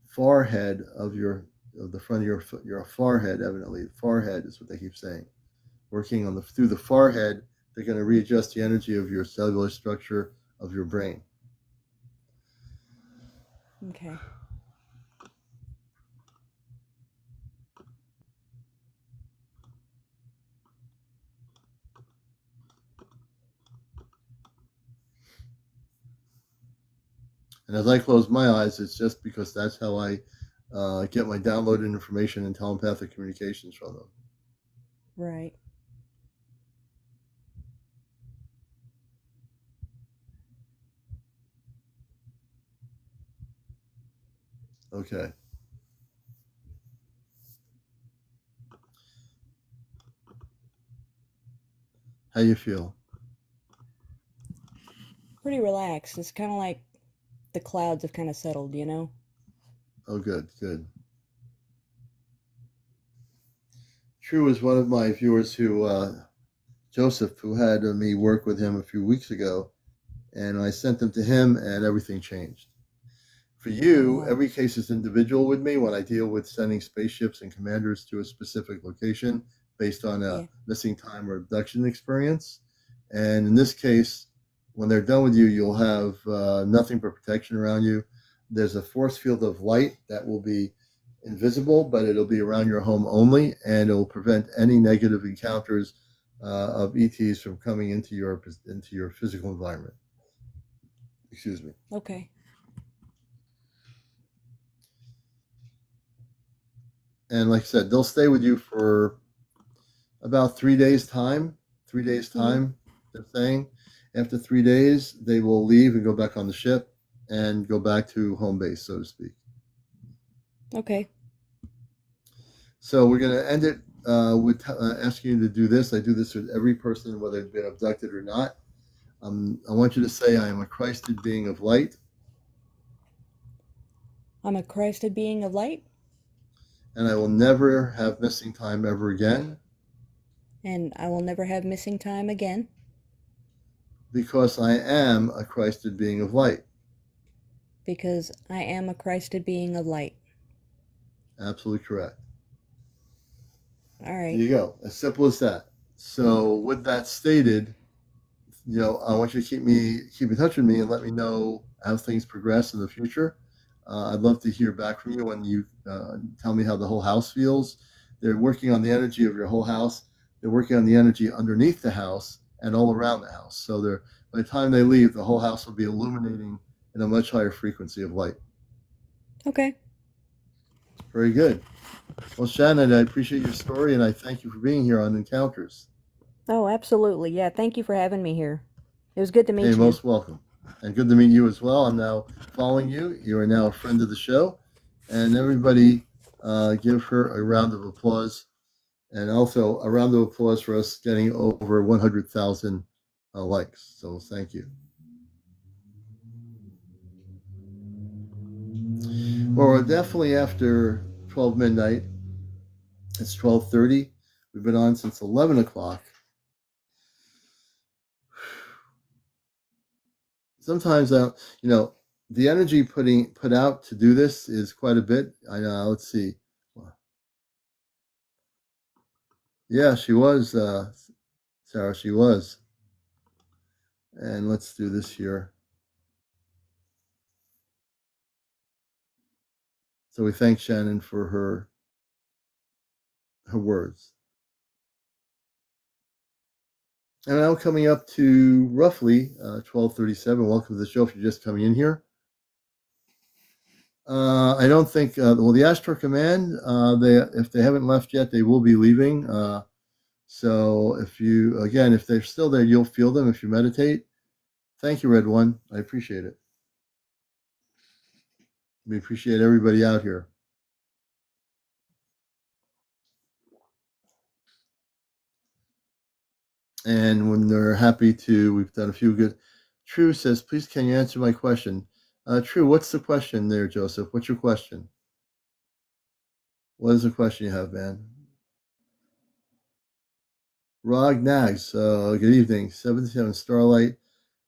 forehead of the front of your forehead, evidently. The forehead is what they keep saying. Working on through the forehead, they're going to readjust the energy of your cellular structure of your brain. Okay. And as I close my eyes, it's just because that's how I get my downloaded information and telepathic communications from them. Right. Okay. How you feel? Pretty relaxed. It's kind of like the clouds have kind of settled, you know? Oh, good, good. True is one of my viewers who, Joseph, who had me work with him a few weeks ago, and I sent them to him, and everything changed. For you, Oh, every case is individual with me when I deal with sending spaceships and commanders to a specific location based on a yeah. missing time or abduction experience. And in this case, when they're done with you, you'll have nothing but protection around you. There's a force field of light that will be invisible, but it'll be around your home only, and it'll prevent any negative encounters of ETs from coming into your physical environment. Excuse me. Okay. And like I said, they'll stay with you for about 3 days time. 3 days time, they're saying. After 3 days, they will leave and go back on the ship and go back to home base, so to speak. Okay. So we're going to end it with asking you to do this. I do this with every person, whether they've been abducted or not. I want you to say, I am a Christed being of light. I'm a Christed being of light. And I will never have missing time ever again. And I will never have missing time again. Because I am a Christed being of light. Because I am a Christed being of light. Absolutely correct. All right. There you go. As simple as that. So with that stated, I want you to keep in touch with me and let me know how things progress in the future. I'd love to hear back from you when you tell me how the whole house feels. They're working on the energy of your whole house. They're working on the energy underneath the house and all around the house. So by the time they leave, the whole house will be illuminating in a much higher frequency of light. Okay. Very good. Well, Shannon, I appreciate your story, and I thank you for being here on Encounters. Oh, absolutely. Yeah, thank you for having me here. It was good to meet you. You're most welcome. And good to meet you as well. I'm now following you. You are now a friend of the show. And everybody give her a round of applause. And also a round of applause for us getting over 100,000 likes. So thank you. Well, we're definitely after 12 midnight. It's 12:30. We've been on since 11 o'clock. Sometimes, the energy put out to do this is quite a bit. I know. Let's see. Yeah, she was, Sarah. She was. And let's do this here. So we thank Shannon for her words. And now coming up to roughly 12:37. Welcome to the show if you're just coming in here. I don't think, the Astro Command, if they haven't left yet, they will be leaving. So if they're still there, you'll feel them if you meditate. Thank you, Red One. I appreciate it. We appreciate everybody out here. And when they're happy to, we've done a few good. True says, please, can you answer my question? True, what's the question there, Joseph? What's your question? What is the question you have, man? Rog Nags, good evening. 77 Starlight.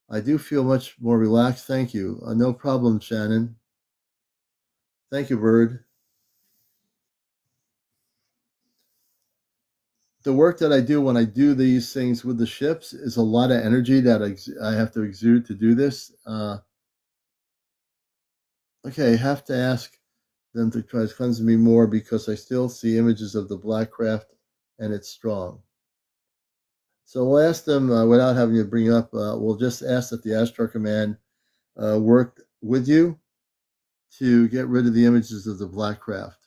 I do feel much more relaxed. Thank you. No problem, Shannon. Thank you, Bird. The work that I do when I do these things with the ships is a lot of energy that I have to exude to do this. Okay, I have to ask them to try to cleanse me more because I still see images of the black craft and it's strong. So we'll ask them without having to bring up, we'll just ask that the Astro Command work with you to get rid of the images of the black craft.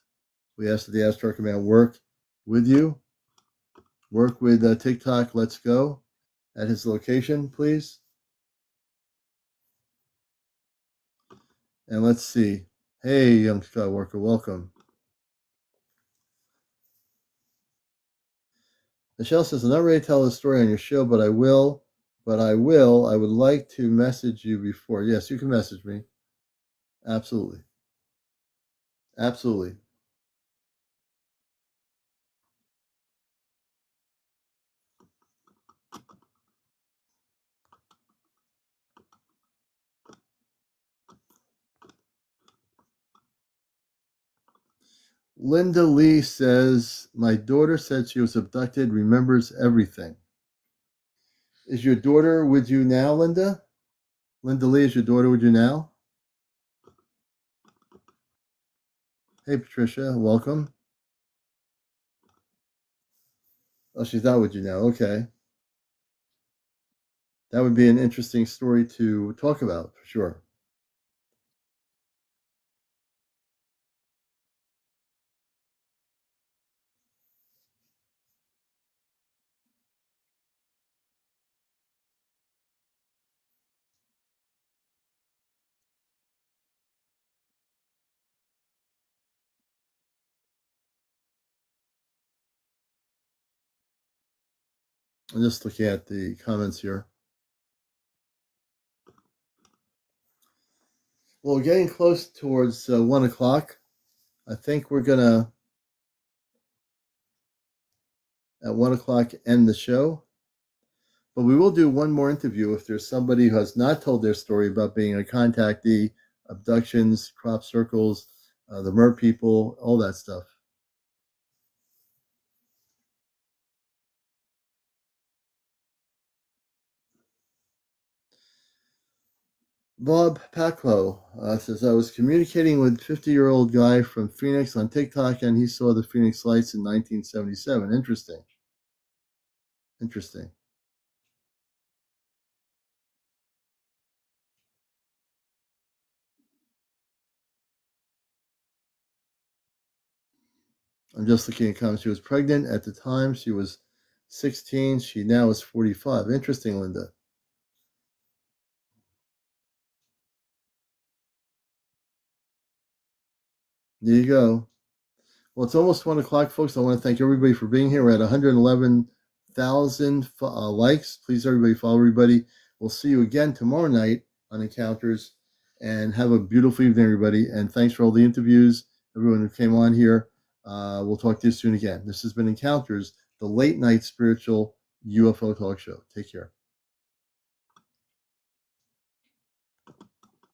We ask that the Astro Command work with you. Work with TikTok Let's Go at his location, please. And let's see. Hey, young Skywalker, welcome. Michelle says, I'm not ready to tell the story on your show, but I will. I would like to message you before. Yes, you can message me. Absolutely. Absolutely. Linda Lee says, my daughter said she was abducted, remembers everything. Is your daughter with you now, Linda? Linda Lee, is your daughter with you now? Hey, Patricia, welcome. Oh, she's not with you now. Okay. That would be an interesting story to talk about, for sure. I'm just looking at the comments here. Well, we're getting close towards 1 o'clock. I think we're going to, at 1 o'clock, end the show. But we will do one more interview if there's somebody who has not told their story about being a contactee, abductions, crop circles, the mer people, all that stuff. Bob Paclo says, I was communicating with a 50-year-old guy from Phoenix on TikTok, and he saw the Phoenix lights in 1977. Interesting. Interesting. I'm just looking at comments. She was pregnant at the time. She was 16. She now is 45. Interesting, Linda. There you go. Well, it's almost 1 o'clock, folks. I want to thank everybody for being here. We're at 111,000 likes. Please, everybody, follow everybody. We'll see you again tomorrow night on Encounters. And have a beautiful evening, everybody. And thanks for all the interviews, everyone who came on here. We'll talk to you soon again. This has been Encounters, the late night spiritual UFO talk show. Take care.